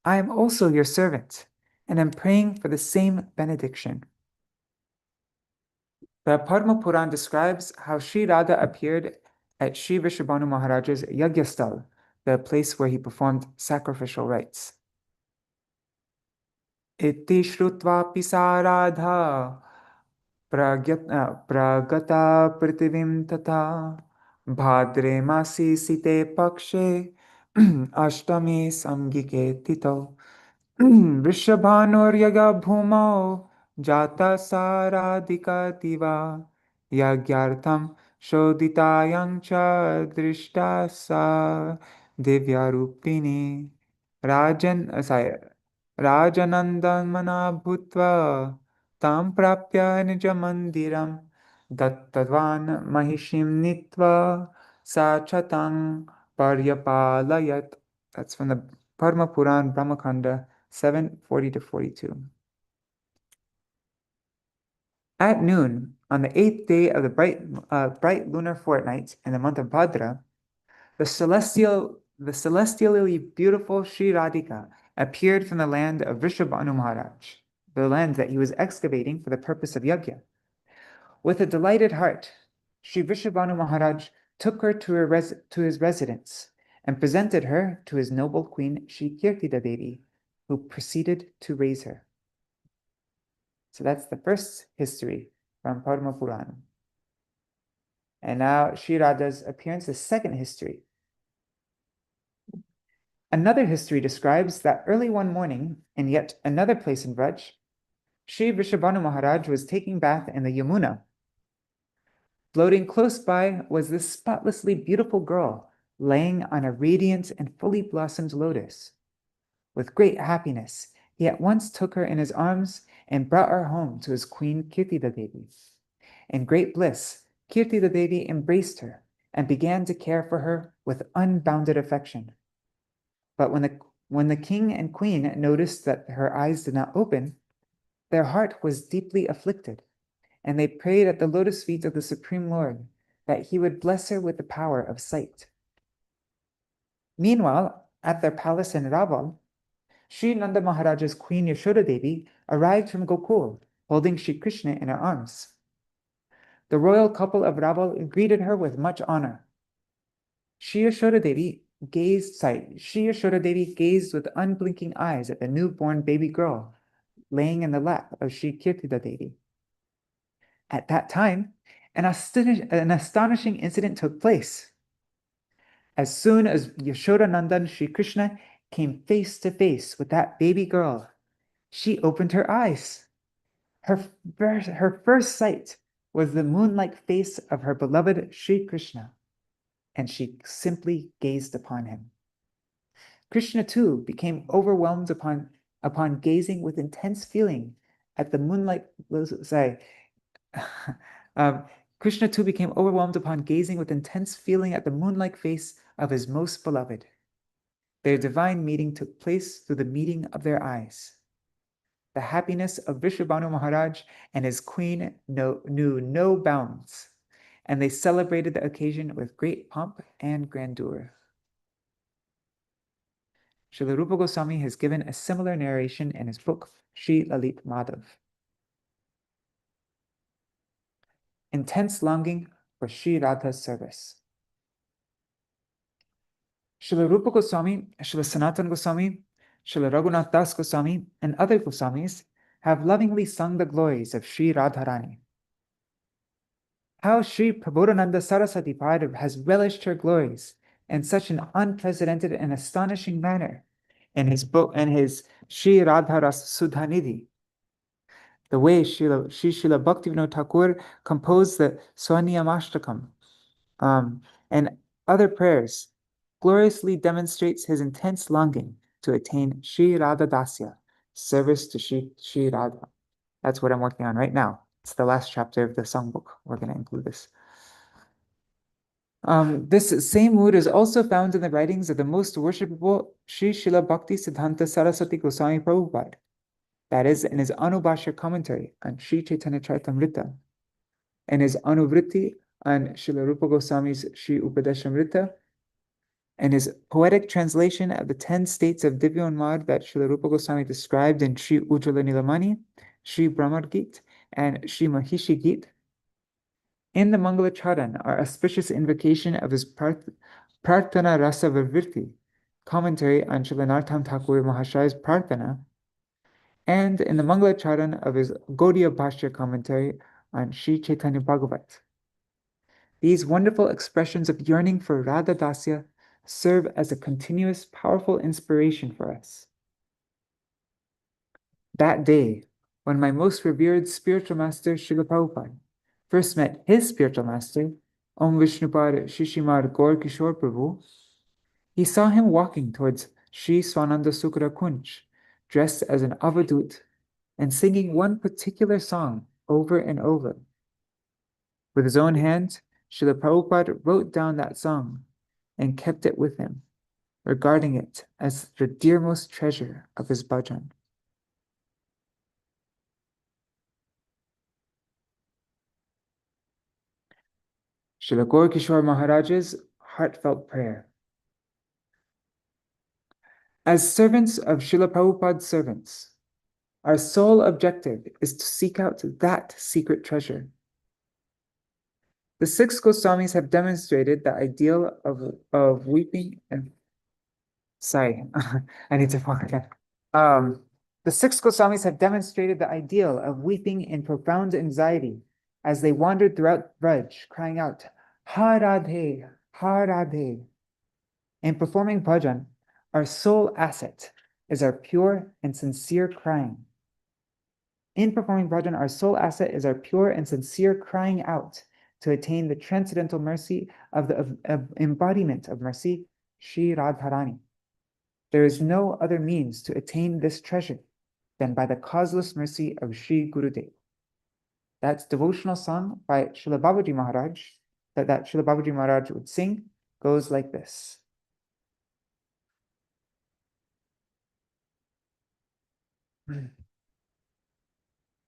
[SPEAKER 1] I am also your servant, and am praying for the same benediction. The Padma Puran describes how Śrī Radha appeared at Śrī Vrishabhanu Mahārāja's Yagyastal, the place where he performed sacrificial rites. Iti shrutva pisa Radha pragata prativim tata bhadre masi site pakshe ashtami samgike tito Vrishabhanuryaga bhumau jata saradhika diva yagyartham shoditayang cha drishta sa divyarupini rajanandamana bhutva tam prapya nijamandiram dattadvan mahishim nitva sachatang paryapalayat. That's from the Padma Puran Brahmakanda 7:40 to 42. At noon, on the 8th day of the bright lunar fortnight in the month of Bhadra, the celestially beautiful Śrī Radhika appeared from the land of Vrishabhanu Maharaj, the land that he was excavating for the purpose of yajna. With a delighted heart, Śrī Vrishabhanu Maharaj took her to his residence and presented her to his noble queen Śrī Kirtida Devi, who proceeded to raise her. So that's the first history from Padma Purana. And now Śrī Radha's appearance, the second history. Another history describes that early one morning, in yet another place in Braj, Śrī Vrishabhanu Maharaj was taking bath in the Yamuna. Floating close by was this spotlessly beautiful girl, laying on a radiant and fully blossomed lotus. With great happiness, he at once took her in his arms and brought her home to his queen Kirtida Devi. In great bliss, Kirtida Devi embraced her and began to care for her with unbounded affection. But when the king and queen noticed that her eyes did not open, their heart was deeply afflicted, and they prayed at the lotus feet of the Supreme Lord that he would bless her with the power of sight. Meanwhile, at their palace in Raval, Śrī Nanda Maharaja's queen Yashoda Devi arrived from Gokul, holding Śrī Krishna in her arms. The royal couple of Raval greeted her with much honor. Śrī Yashoda Devi gazed with unblinking eyes at the newborn baby girl laying in the lap of Śrī Kirtida Devi. At that time, an astonishing incident took place. As soon as Yashodanandan Śrī Krishna came face to face with that baby girl, she opened her eyes. Her first sight was the moon-like face of her beloved Śrī Krishna, and she simply gazed upon him. Krishna too became overwhelmed upon gazing with intense feeling at the moonlight. Krishna too became overwhelmed upon gazing with intense feeling at the moon-like face of his most beloved. Their divine meeting took place through the meeting of their eyes. The happiness of Vrishabhanu Maharaj and his queen knew no bounds, and they celebrated the occasion with great pomp and grandeur. Śrīla Rupa Gosvāmī has given a similar narration in his book, Sri Lalit Madhav. Intense longing for Śrī Radha's service. Śrīla Rupa Gosvāmī, Śrīla Sanatana Gosvāmī, Śrīla Raghunath Das Gosvāmī, and other Goswāmis have lovingly sung the glories of Śrī Radharani. How Śrī Prabodhananda Saraswati Pad has relished her glories in such an unprecedented and astonishing manner in his book and his Śrī Radharas Sudhanidhi. The way Śrīla Bhaktivinoda Thakur composed the Swaniyamashtakam and other prayers gloriously demonstrates his intense longing to attain Śrī Radha Dasya, service to Śrī Radha. That's what I'm working on right now. It's the last chapter of the songbook. We're going to include this. This same mood is also found in the writings of the most worshipable Śrīla Bhakti Siddhanta Saraswati Goswami Prabhupada, that is, in his Anubhashya commentary on Śrī Caitanya-vāṇī, in his Anuvritti on Śrīla Rupa Goswami's Śrī Upadeshamrita, and his poetic translation of the 10 states of Divyoन्माद that Śrīla Rupa Goswami described in Śrī Ujjvala Nilamani, Śrī Brahmar Gīt, and Śrī Mahishi Gīt. In the Mangala Charan, our auspicious invocation of his Prarthana Rasa Vivriti, commentary on Śrīla Narottam Thakur Mahārāja's Prarthana, and in the Mangala Charan of his Gaudiya Bhashya commentary on Śrī Chaitanya Bhagavat. These wonderful expressions of yearning for Radha Dasya serve as a continuous, powerful inspiration for us. That day, when my most revered spiritual master, Śrīla Prabhupada, first met his spiritual master, Om Vishnupad Shishimad Gaur Kishore Prabhu, he saw him walking towards Sri Swananda Sukara Kunj, dressed as an avadut, and singing one particular song over and over. With his own hand, Śrīla Prabhupada wrote down that song and kept it with him, regarding it as the dearmost treasure of his bhajan. Śrīla Gaur Kishore Mahārāja's heartfelt prayer. As servants of Śrīla Prabhupada's servants, our sole objective is to seek out that secret treasure. The 6 Goswamis have demonstrated the ideal of weeping and... Sorry, I need to walk again. The 6 Goswamis have demonstrated the ideal of weeping in profound anxiety as they wandered throughout Braj, crying out, Ha Radhe, Ha Radhe. In performing bhajan, our sole asset is our pure and sincere crying. In performing bhajan, our sole asset is our pure and sincere crying out to attain the transcendental mercy of the embodiment of mercy, Śrī Rādhāṣṭamī. There is no other means to attain this treasure than by the causeless mercy of Śrī Gurudev. That devotional song by Śrīla Babaji Maharaj, that Śrīla Babaji Maharaj would sing, goes like this.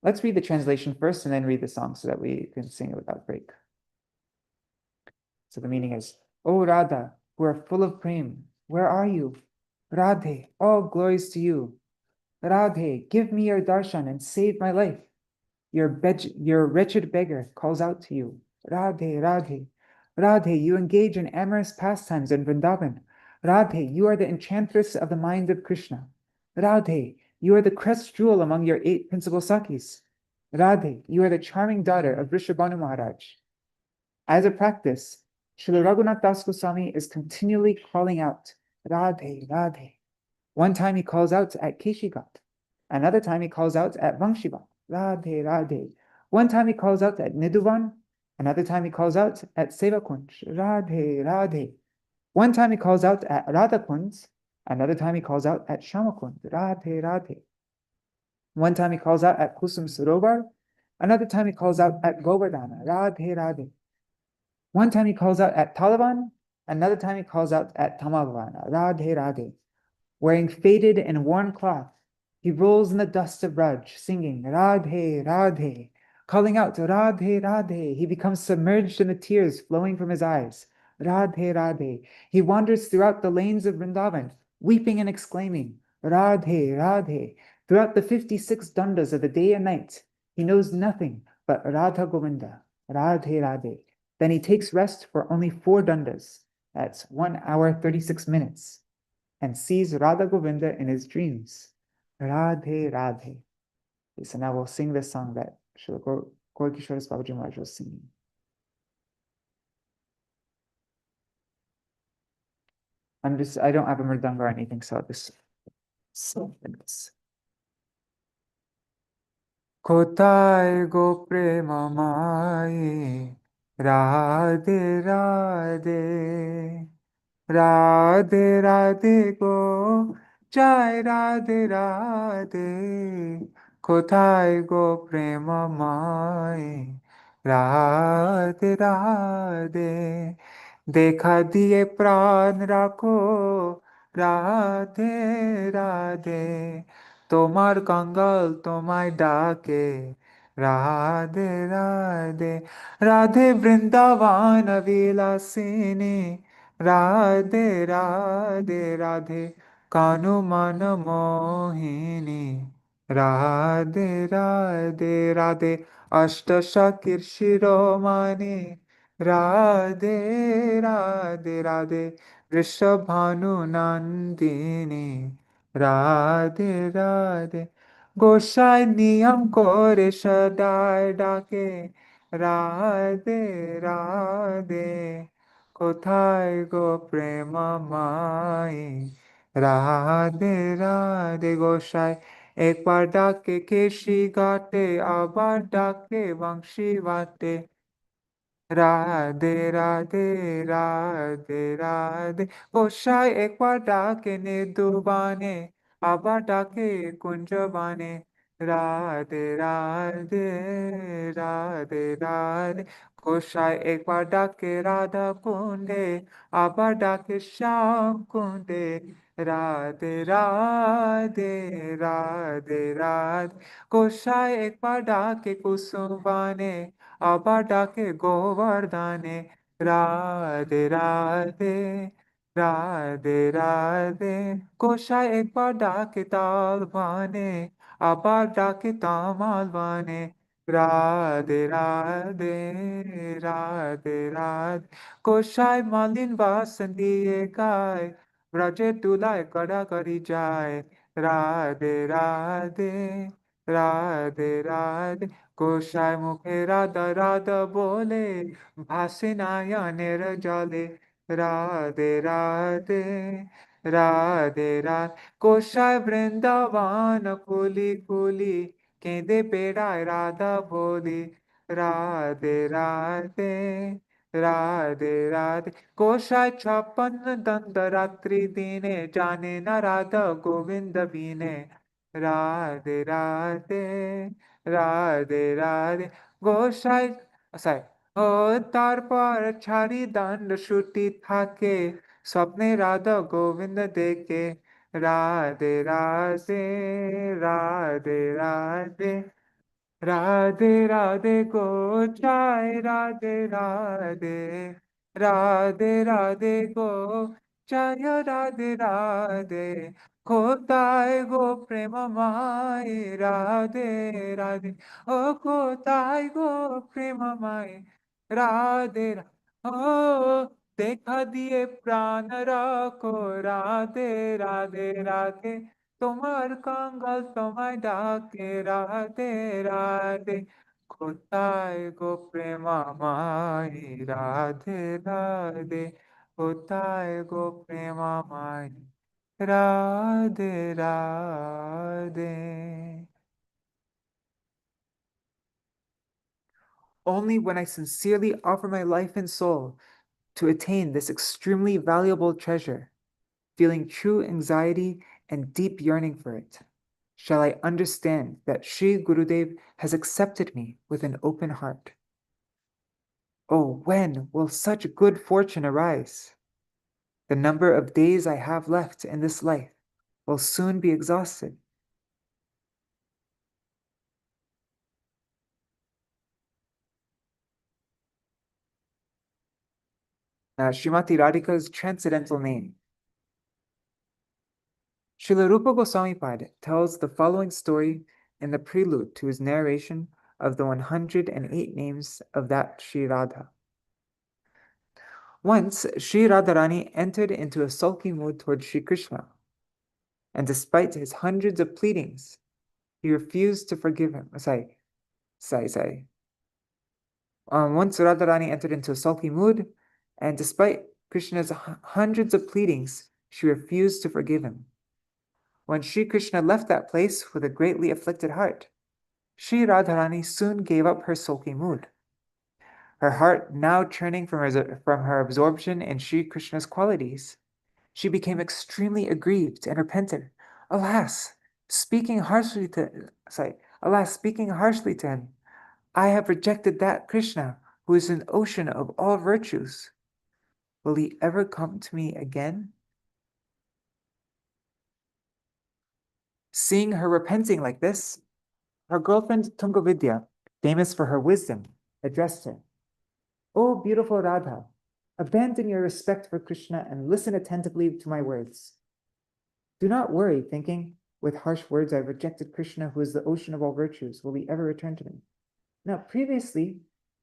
[SPEAKER 1] Let's read the translation first and then read the song so that we can sing it without break. So the meaning is, O Radha, who are full of prem, where are you? Radhe, all glories to you. Radhe, give me your darshan and save my life. Your wretched beggar calls out to you. Radhe, Radhe. Radhe, you engage in amorous pastimes in Vrindavan. Radhe, you are the enchantress of the mind of Krishna. Radhe, you are the crest jewel among your 8 principal Sakis. Radhe, you are the charming daughter of Vrishabhanu Maharaj. As a practice, Śrīla Raghunath Das Goswami is continually calling out, Radhe, Radhe. One time he calls out at Keshigat. Another time he calls out at Vangshivat. Radhe, Radhe. One time he calls out at Niduvan. Another time he calls out at Sevakunj. Radhe, Radhe. One time he calls out at Radhakunj. Another time he calls out at Shamakund, Radhe, Radhe. One time he calls out at Kusum Sarovar. Another time he calls out at Govardhana, Radhe, Radhe. One time he calls out at Talavan. Another time he calls out at Tamalavana, Radhe, Radhe. Wearing faded and worn cloth, he rolls in the dust of Braj, singing Radhe, Radhe. Calling out Radhe, Radhe, he becomes submerged in the tears flowing from his eyes. Radhe, Radhe. He wanders throughout the lanes of Vrindavan, weeping and exclaiming, Radhe, Radhe. Throughout the 56 dandas of the day and night, he knows nothing but Radha Govinda, Radhe, Radhe. Then he takes rest for only 4 dandas, that's 1 hour 36 minutes, and sees Radha Govinda in his dreams. Radhe, Radhe. Okay, so now we'll sing this song that Śrīla Gaur Kishore Babaji Maharaj was singing. I don't have a mridanga or anything, so I'll just sing this. Kotai go prema mai, Radhe, Radhe. Radhe, Radhe go, Jai Radhe, Radhe. Kotai go prema mai, Radhe, Radhe. দেখা দিয়ে প্রাণ রাখো, রাধে রাধে। তোমার কঙ্গাল তোমায় ডাকে, রাধে রাধে। রাধে বৃন্দাবন বিলাসিনী, রাধে রাধে রাধে। কানু মন মোহিনী, রাধে রাধে রাধে। অষ্ট সখীর শিরোমণি, রাধে রাধে রাধে। ঋষভানু নন্দিনী, রাধে রাধে। গোসাই নিয়ম করে সদায় ডাকে, রাধে রাধে। কোথায় গো প্রেম মাই, রাধে রাধে। গোসাই একবার ডাকে কেশি ঘাটে, আবার ডাকে বংশী বাটে, রাধে রাধে রাধে রাধে। গোসাই একবার ডাকে নিদুবানে, আবার ডাকে কুঞ্জবানে, রাধে রাধে রাধে রাধে। গোসাই একবার ডাকে রাধা কুণ্ডে, আবার ডাকে শ্যাম কুণ্ডে, রাধে রাধে রাধে রাধে। গোসাই একবার ডাকে কুসুমবানে, আবার ডাকে গোবর্ধনে, রাধে রাধে রাধে রাধে। গোসাই একবার ডাকে তাল বানে, আবার ডাকে তামাল বানে, রাধে রাধে রাধে রাধে। গোসাই মালিন বাসন দিয়ে গায়, ব্রজের দুলায় গড়াগড়ি যায়, রাধে রাধে রাধে রাধে। গোসাই মুখে রাধা রাধা বলে, ভাসে নয়নের জলে, রাধে রাধে রাধে রাধে। গোসাই বৃন্দাবন কুলি কুলি, কেঁদে বেড়ায় রাধা বলি, রাধে রাধে রাধে রাধে। গোসাই 56 দন্ত রাত্রি দিনে, জানে না রাধা গোবিন্দ বিনে, রাধে রাধে রাধে রাধে। গোসাই সরি ও তারপর ছাড়ি দণ্ড ছুটি থাকে, স্বপ্নে রাধা গোবিন্দ দেখে, রাধে রাধে রাধে রাধে। রাধে রাধে গোসাই, রাধে রাধে রাধে রাধে গোসাই, রাধে রাধে। কোথায় গো প্রেমময়, রাধে রাধে। ও কোথায় গো প্রেমময়, রাধে ও দেখা দিয়ে প্রাণ রাখো, রাধে রাধে রাধে। তোমার কঙ্গাল তোমায় ডাকে, রাধে রাধে। কোথায় গো প্রেমাময়, রাধে রাধে। কোথায় গো প্রেমাময়, Radhe Radhe. Only when I sincerely offer my life and soul to attain this extremely valuable treasure, feeling true anxiety and deep yearning for it, shall I understand that Sri Gurudev has accepted me with an open heart. Oh, when will such good fortune arise? The number of days I have left in this life will soon be exhausted. Srimati Radhika's transcendental name. Śrīla Rupa Gosvāmī Pad tells the following story in the prelude to his narration of the 108 names of that Śrī Radha. Once, Śrī Radharani entered into a sulky mood towards Śrī Krishna, and despite his hundreds of pleadings, he refused to forgive him. Once Radharani entered into a sulky mood, and despite Krishna's hundreds of pleadings, she refused to forgive him. When Śrī Krishna left that place with a greatly afflicted heart, Śrī Radharani soon gave up her sulky mood. Her heart now turning from her absorption in Śrī Krishna's qualities, she became extremely aggrieved and repented. Alas, speaking harshly to him, I have rejected that Krishna who is an ocean of all virtues. Will he ever come to me again? Seeing her repenting like this, her girlfriend Tungavidya, famous for her wisdom, addressed her. "O beautiful Radha, abandon your respect for Krishna and listen attentively to my words. Do not worry, thinking, with harsh words I rejected Krishna, who is the ocean of all virtues. Will he ever return to me?" Now, previously,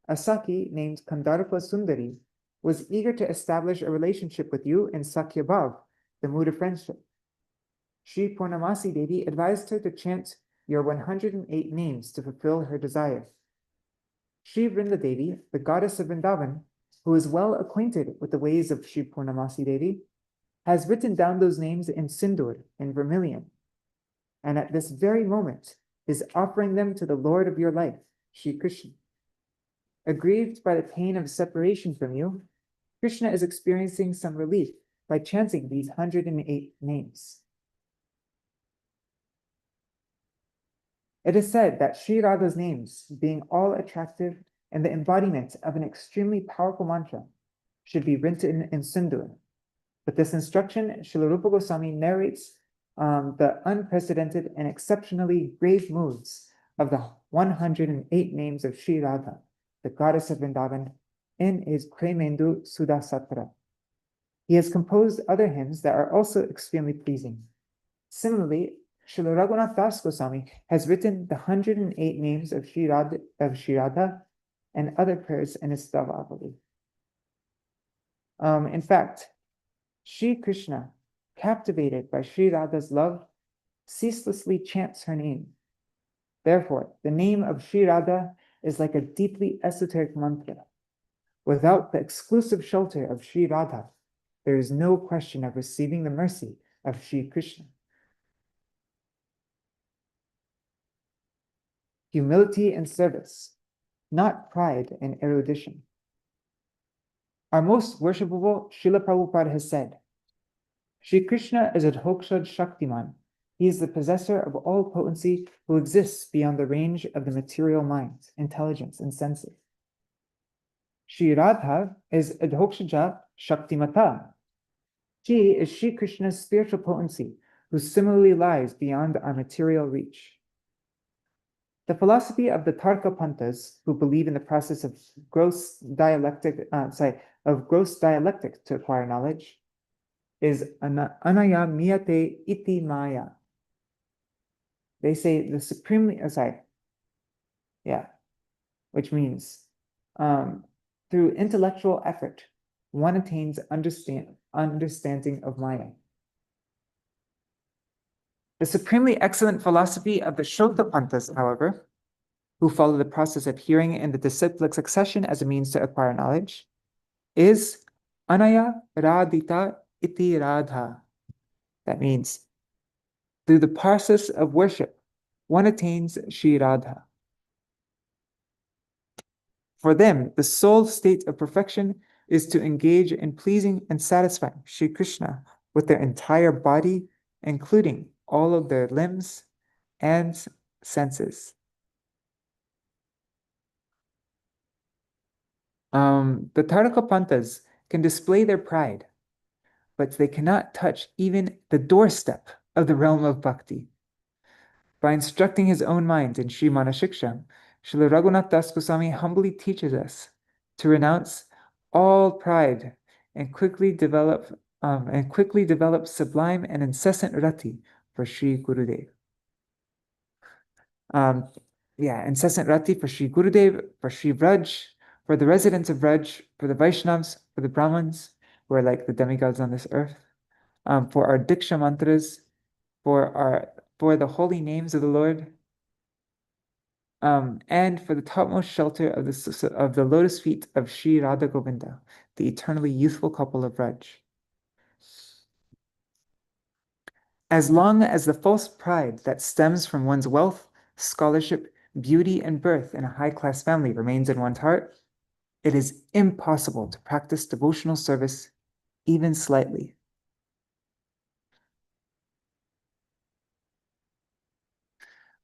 [SPEAKER 1] a Saki named Kandarpa Sundari was eager to establish a relationship with you in Sakya Bhav, the mood of friendship. Shri Purnamasi Devi advised her to chant your 108 names to fulfill her desire. Shri Vrinda Devi, the goddess of Vrindavan, who is well acquainted with the ways of Shri Purnamasi Devi, has written down those names in sindur, in vermilion, and at this very moment is offering them to the Lord of your life, Shri Krishna. Aggrieved by the pain of separation from you, Krishna is experiencing some relief by chanting these 108 names. It is said that Śrī Radha's names, being all attractive and the embodiment of an extremely powerful mantra, should be written in sindur. With this instruction, Śrīla Rupa Gosvāmī narrates the unprecedented and exceptionally grave moods of the 108 names of Śrī Radha, the goddess of Vrindavan, in his Kremendu Sudasatra. He has composed other hymns that are also extremely pleasing. Similarly, Śrīla Raghunath Das Goswami has written the 108 names of Śrī Radha and other prayers in his Stavavali. In fact, Shri Krishna, captivated by Śrī Radha's love, ceaselessly chants her name. Therefore, the name of Śrī Radha is like a deeply esoteric mantra. Without the exclusive shelter of Śrī Radha, there is no question of receiving the mercy of Shri Krishna. Humility and service, not pride and erudition. Our most worshipable Srila Prabhupada has said, Shri Krishna is Adhokshad Shaktiman. He is the possessor of all potency who exists beyond the range of the material mind, intelligence, and senses. Śrī Radha is Adhokshaja Shaktimata. She is Shri Krishna's spiritual potency, who similarly lies beyond our material reach. The philosophy of the Tarka Panthas, who believe in the process of gross dialectic to acquire knowledge, is anaya miyate iti maya. They say the supremely, which means through intellectual effort, one attains understanding of Maya. The supremely excellent philosophy of the Shotapanthas, however, who follow the process of hearing in the disciplic succession as a means to acquire knowledge, is anaya radita iti radha. That means, through the process of worship, one attains Śrī Radha. For them, the sole state of perfection is to engage in pleasing and satisfying Shri Krishna with their entire body, including all of their limbs and senses. The Taraka Panthas can display their pride, but they cannot touch even the doorstep of the realm of bhakti. By instructing his own mind in Sri Manashiksha, Śrīla Raghunath Das Goswami humbly teaches us to renounce all pride and quickly develop sublime and incessant rati for Sri Gurudev. Incessant rati for Sri Gurudev, for Sri Vraj, for the residents of Vraj, for the Vaishnavas, for the Brahmins, who are like the demigods on this earth, for our Diksha mantras, for the holy names of the Lord, and for the topmost shelter of the lotus feet of Sri Radha Govinda, the eternally youthful couple of Vraj. As long as the false pride that stems from one's wealth, scholarship, beauty, and birth in a high-class family remains in one's heart, it is impossible to practice devotional service even slightly.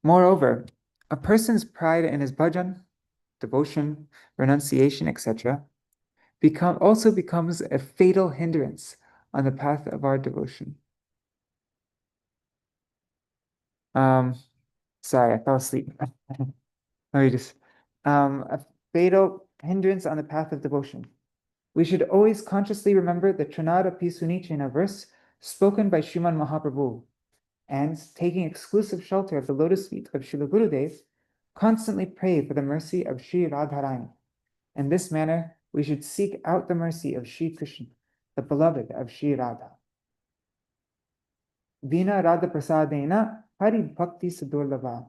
[SPEAKER 1] Moreover, a person's pride in his bhajan, devotion, renunciation, etc., also becomes a fatal hindrance on the path of our devotion. Sorry, I fell asleep. Let me just, a fatal hindrance on the path of devotion. We should always consciously remember the Trinada Pisunichena verse spoken by Sriman Mahaprabhu, and taking exclusive shelter of the lotus feet of Srila Gurudev, constantly pray for the mercy of Śrī Rādhāṣṭamī. In this manner, we should seek out the mercy of Śrī Krishna, the beloved of Śrī Radha. Vina Radha Prasadena Hari Bhakti Sadurlava.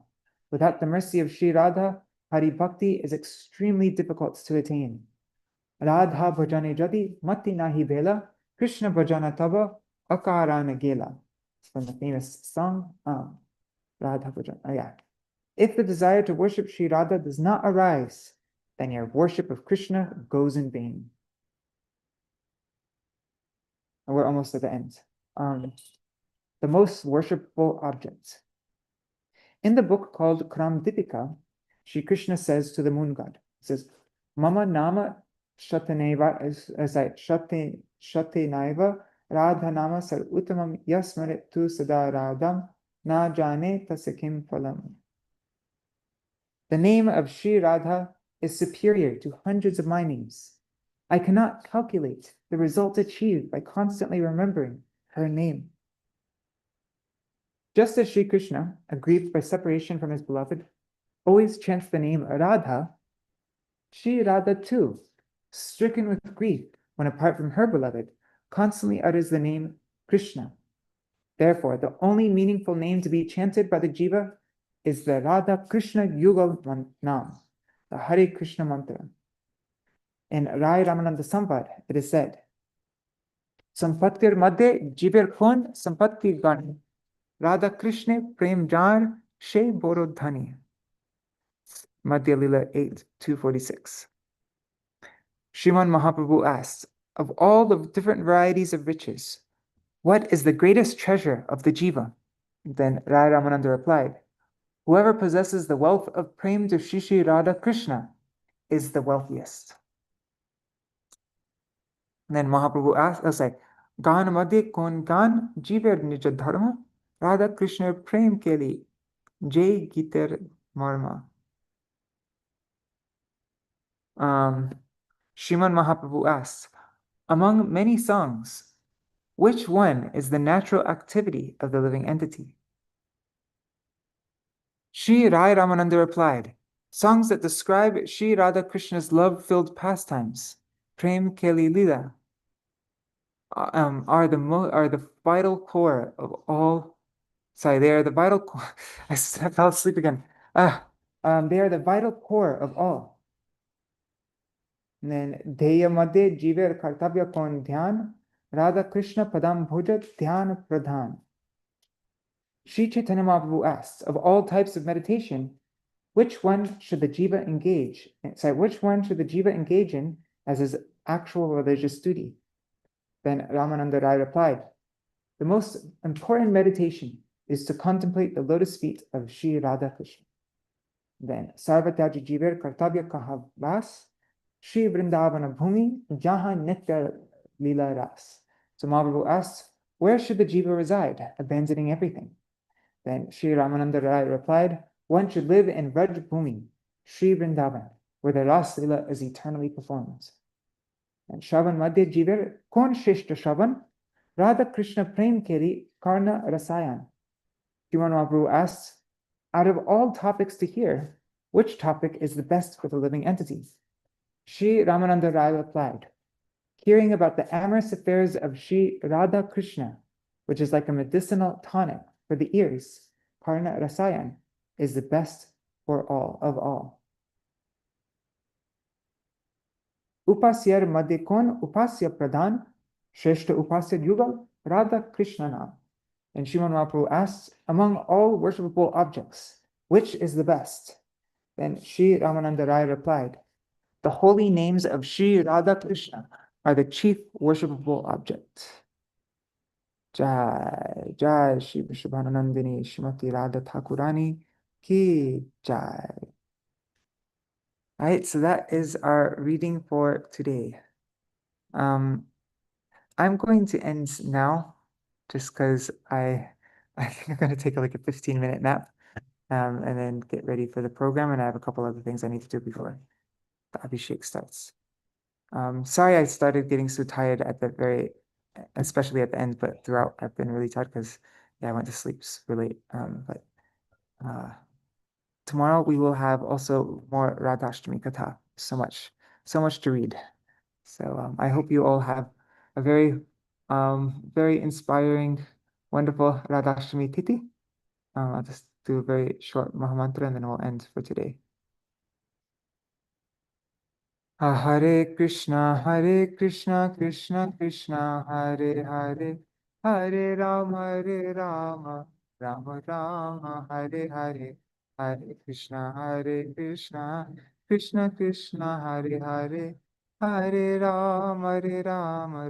[SPEAKER 1] Without the mercy of Śrī Radha, Hari Bhakti is extremely difficult to attain. Radha Bhajane Jadi Mati Nahi Vela Krishna Bhajana Tava Akarana Gela. It's from the famous song, Radha Bhajana. If the desire to worship Śrī Radha does not arise, then your worship of Krishna goes in vain. And we're almost at the end. The most worshipful objects. In the book called Kramdipika, Shri Krishna says to the moon god, he says, Mama Nama Shataneva Shatanaiva Radha Nama Sar Uttamam Yasmarit Tu Sada Radham Na Jane Tasakim Phalam. The name of Śrī Radha is superior to hundreds of my names. I cannot calculate the result achieved by constantly remembering her name. Just as Shri Krishna, aggrieved by separation from his beloved, always chants the name Radha, Śrī Radha too, stricken with grief when apart from her beloved, constantly utters the name Krishna. Therefore, the only meaningful name to be chanted by the jiva is the Radha Krishna Yugal Nam, the Hare Krishna mantra. In Rai Ramananda Samvad, it is said, Sampattir Madhe Jiver Kon Sampatti Gani, Radha Krishna Prem Jar She Borodhani. Madhya Lila 8:246. Sriman Mahaprabhu asks, of all the different varieties of riches, what is the greatest treasure of the jiva? Then Rai Ramananda replied, whoever possesses the wealth of prem to Shri Radha Krishna is the wealthiest. And then Mahaprabhu asks, Gan Madhya Kon Gan Jiver Nija Dharma Radha Krishna Prem Keli Jai Giter Marma. Sriman Mahaprabhu asks, among many songs, which one is the natural activity of the living entity? Shri Rai Ramananda replied, songs that describe Shri Radha Krishna's love-filled pastimes, Prem Keli Lila, are the vital core of all. Sorry, they are the vital core. I fell asleep again. They are the vital core of all. And then Dheya Madhe Jiver Kartavya Kon Dhyan Radha Krishna Padam Bhujat Dhyan Pradhan. Śrī Caitanya-vāṇī asks, of all types of meditation, which one should the jiva engage in as his actual religious duty? Then Ramananda Rai replied, the most important meditation is to contemplate the lotus feet of Śrī Radha Krishna. Then Sarvatyaji Jiver Kartavya Kaha Vas Śrī Vrindavana Bhumi Jaha Nitya Lila Ras. So Mahaprabhu asks, where should the jiva reside, abandoning everything? Then Shri Ramananda Rai replied, one should live in Vraj Bhumi, Shri Vrindavan, where the Ras Lila is eternally performed. And Shravan Madhya Jiver Kon Shishta Shravan Radha Krishna Prem Keri Karna Rasayan. Sriman Mahaprabhu asks, out of all topics to hear, which topic is the best for the living entities? Shri Ramananda Rai replied, hearing about the amorous affairs of Shri Radha Krishna, which is like a medicinal tonic for the ears, Karna Rasayan, is the best for all of all. Upasyar Madhya Kon Upasya Pradhan Shreshta Upasya Yugal Radha Krishna Nam. And Sriman Mahaprabhu asks, among all worshipable objects, which is the best? Then Shri Ramananda Rai replied, the holy names of Shri Radha Krishna are the chief worshipable object. Jai, Jai Shri Vrishabhanandini Shrimati Radha Thakurani Ki Jai. All right, so that is our reading for today. I'm going to end now just because I think I'm going to take like a 15-minute nap and then get ready for the program. And I have a couple other things I need to do before the Abhishek starts. Sorry I started getting so tired at the especially at the end, but throughout I've been really tired because I went to sleep super late. But tomorrow we will have also more Radhāṣṭamī kathā. So much to read. So I hope you all have a very inspiring, wonderful Radhāṣṭamī Tithi. I'll just do a very short Mahamantra and then we'll end for today. Hare Krishna, Krishna Krishna, Hare Hare, Hare Rama, Rama Rama, Hare Hare, Hare Krishna, Krishna Krishna, Hare Hare, Hare Rama, Rama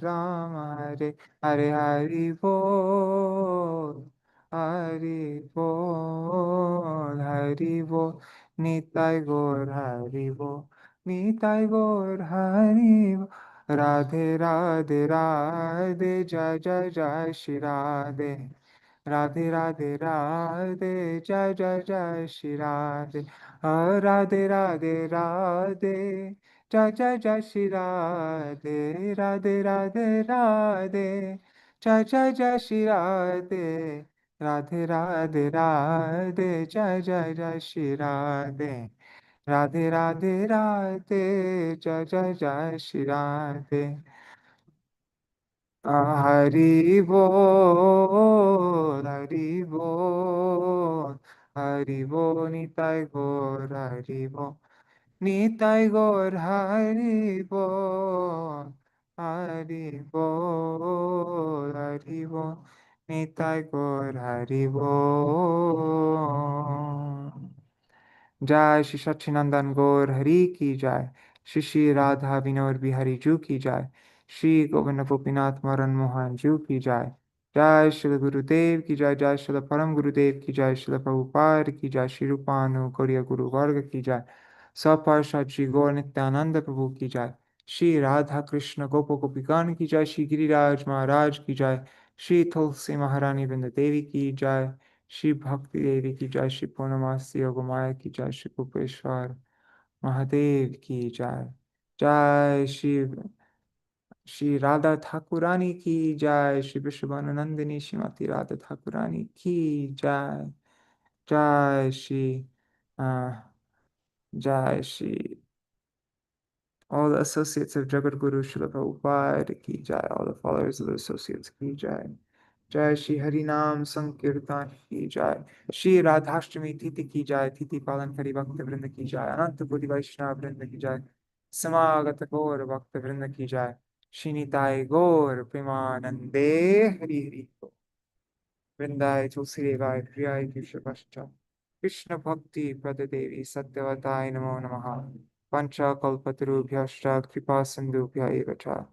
[SPEAKER 1] Rama, Hare Hare, Hare Bol, Hare Bol, Hare Bol, Nitai Gaur, Hare Bol. Nitai Gaur Hari Radhe Radhe Radhe Jai Jai Jai Shri Radhe Radhe Radhe Radhe Jai Jai Jai Shri Radhe Radhe Radhe Radhe Jai Jai Jai Shri Radhe Radhe Radhe Radhe Jai Jai Jai Shri Radhe Radhe Radhe Radhe Jai Jai Jai Shri Radhe Radhe Radhe Radhe Jai Jai Jai Shri Radhe Hari Bol Hari Bol Hari Bol Nitai Gaur Hari Bol Nitai Gaur Hari Bol Hari Bol Hari Bol Nitai Gaur Hari Bol जय श्री सच्चिनंदन गौर हरि की जय श्री श्री राधा विनोद बिहारी जू की जय श्री गोविंद गोपीनाथ मदन मोहन जू की जय श्री गुरुदेव की जय श्री परम गुरुदेव की जय श्री प्रभुपाद की जय श्री रूपानु गौड़िया गुरु वर्ग की जय सपार्षद श्री गौर नित्यानंद प्रभु की जय श्री राधा कृष्ण गोप गोपिकान की जय श्री गिरिराज महाराज की जय श्री तुलसी महारानी वृंद देवी की जय श्री भक्ति देवी की जय श्री पूर्णमासी योगमाया की जय श्री कुपेश्वर महादेव की जय जय श्री राधा ठाकुरानी की जय श्री विश्वभानुनंदिनी श्रीमती राधा ठाकुरानी की जय जय Shri all the associates of Jagat Guru Śrīla Prabhupada ki jai, all the followers of the associates ki jai. Jai Shri Harinam Sankirtan ki jai. Śrī Rādhāṣṭamī Tithi ki jai. Tithi Palan Kari Bhakta Vrinda ki jai. Ananta Koti Vaishnava Vrinda ki jai. Samagata Gaur Bhakta Vrinda ki jai. Shri Nitai Gaur Premanande Hari Hari. Vrindai Tulsi Devai Priyai Keshavascha. Krishna Bhakti Pradadevi Satyavatai Namo Namaha. Pancha Kalpatarubhyascha Kripa Sindhubhya eva cha.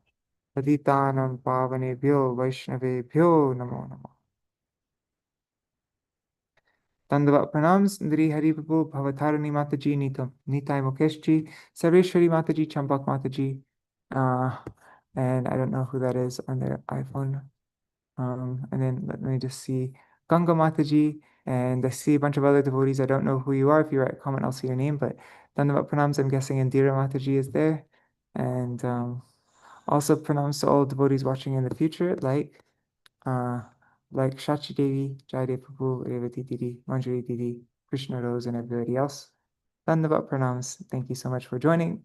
[SPEAKER 1] Patitanam Pavanebhyo Vaishnavebhyo Namo Namaha. Dandavat pranams, Ndri Hari Prabhu, Bhavatharani Mataji, Nitai Mukeshji, Sarveshwari Mataji, Champak Mataji, and I don't know who that is on their iPhone. And then let me just see Ganga Mataji, and I see a bunch of other devotees. I don't know who you are. If you write a comment, I'll see your name. But Dandavat pranams, I'm guessing Indira Mataji is there. And also pranams to all devotees watching in the future, like Shachi Devi, Jaydev Prabhu, Revati Didi, Manjari Didi, Krishna Rose, and everybody else. Dandavat pranams. Thank you so much for joining.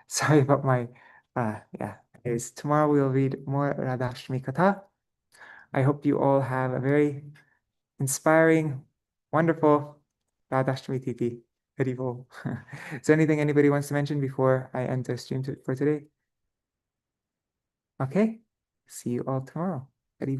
[SPEAKER 1] Sorry about my, Anyways, tomorrow we'll read more Radhāṣṭamī kathā. I hope you all have a very inspiring, wonderful Radhāṣṭamī Tithi. Hari Bol. Is there anything anybody wants to mention before I end the stream for today? Okay. See you all tomorrow. Hari Bol.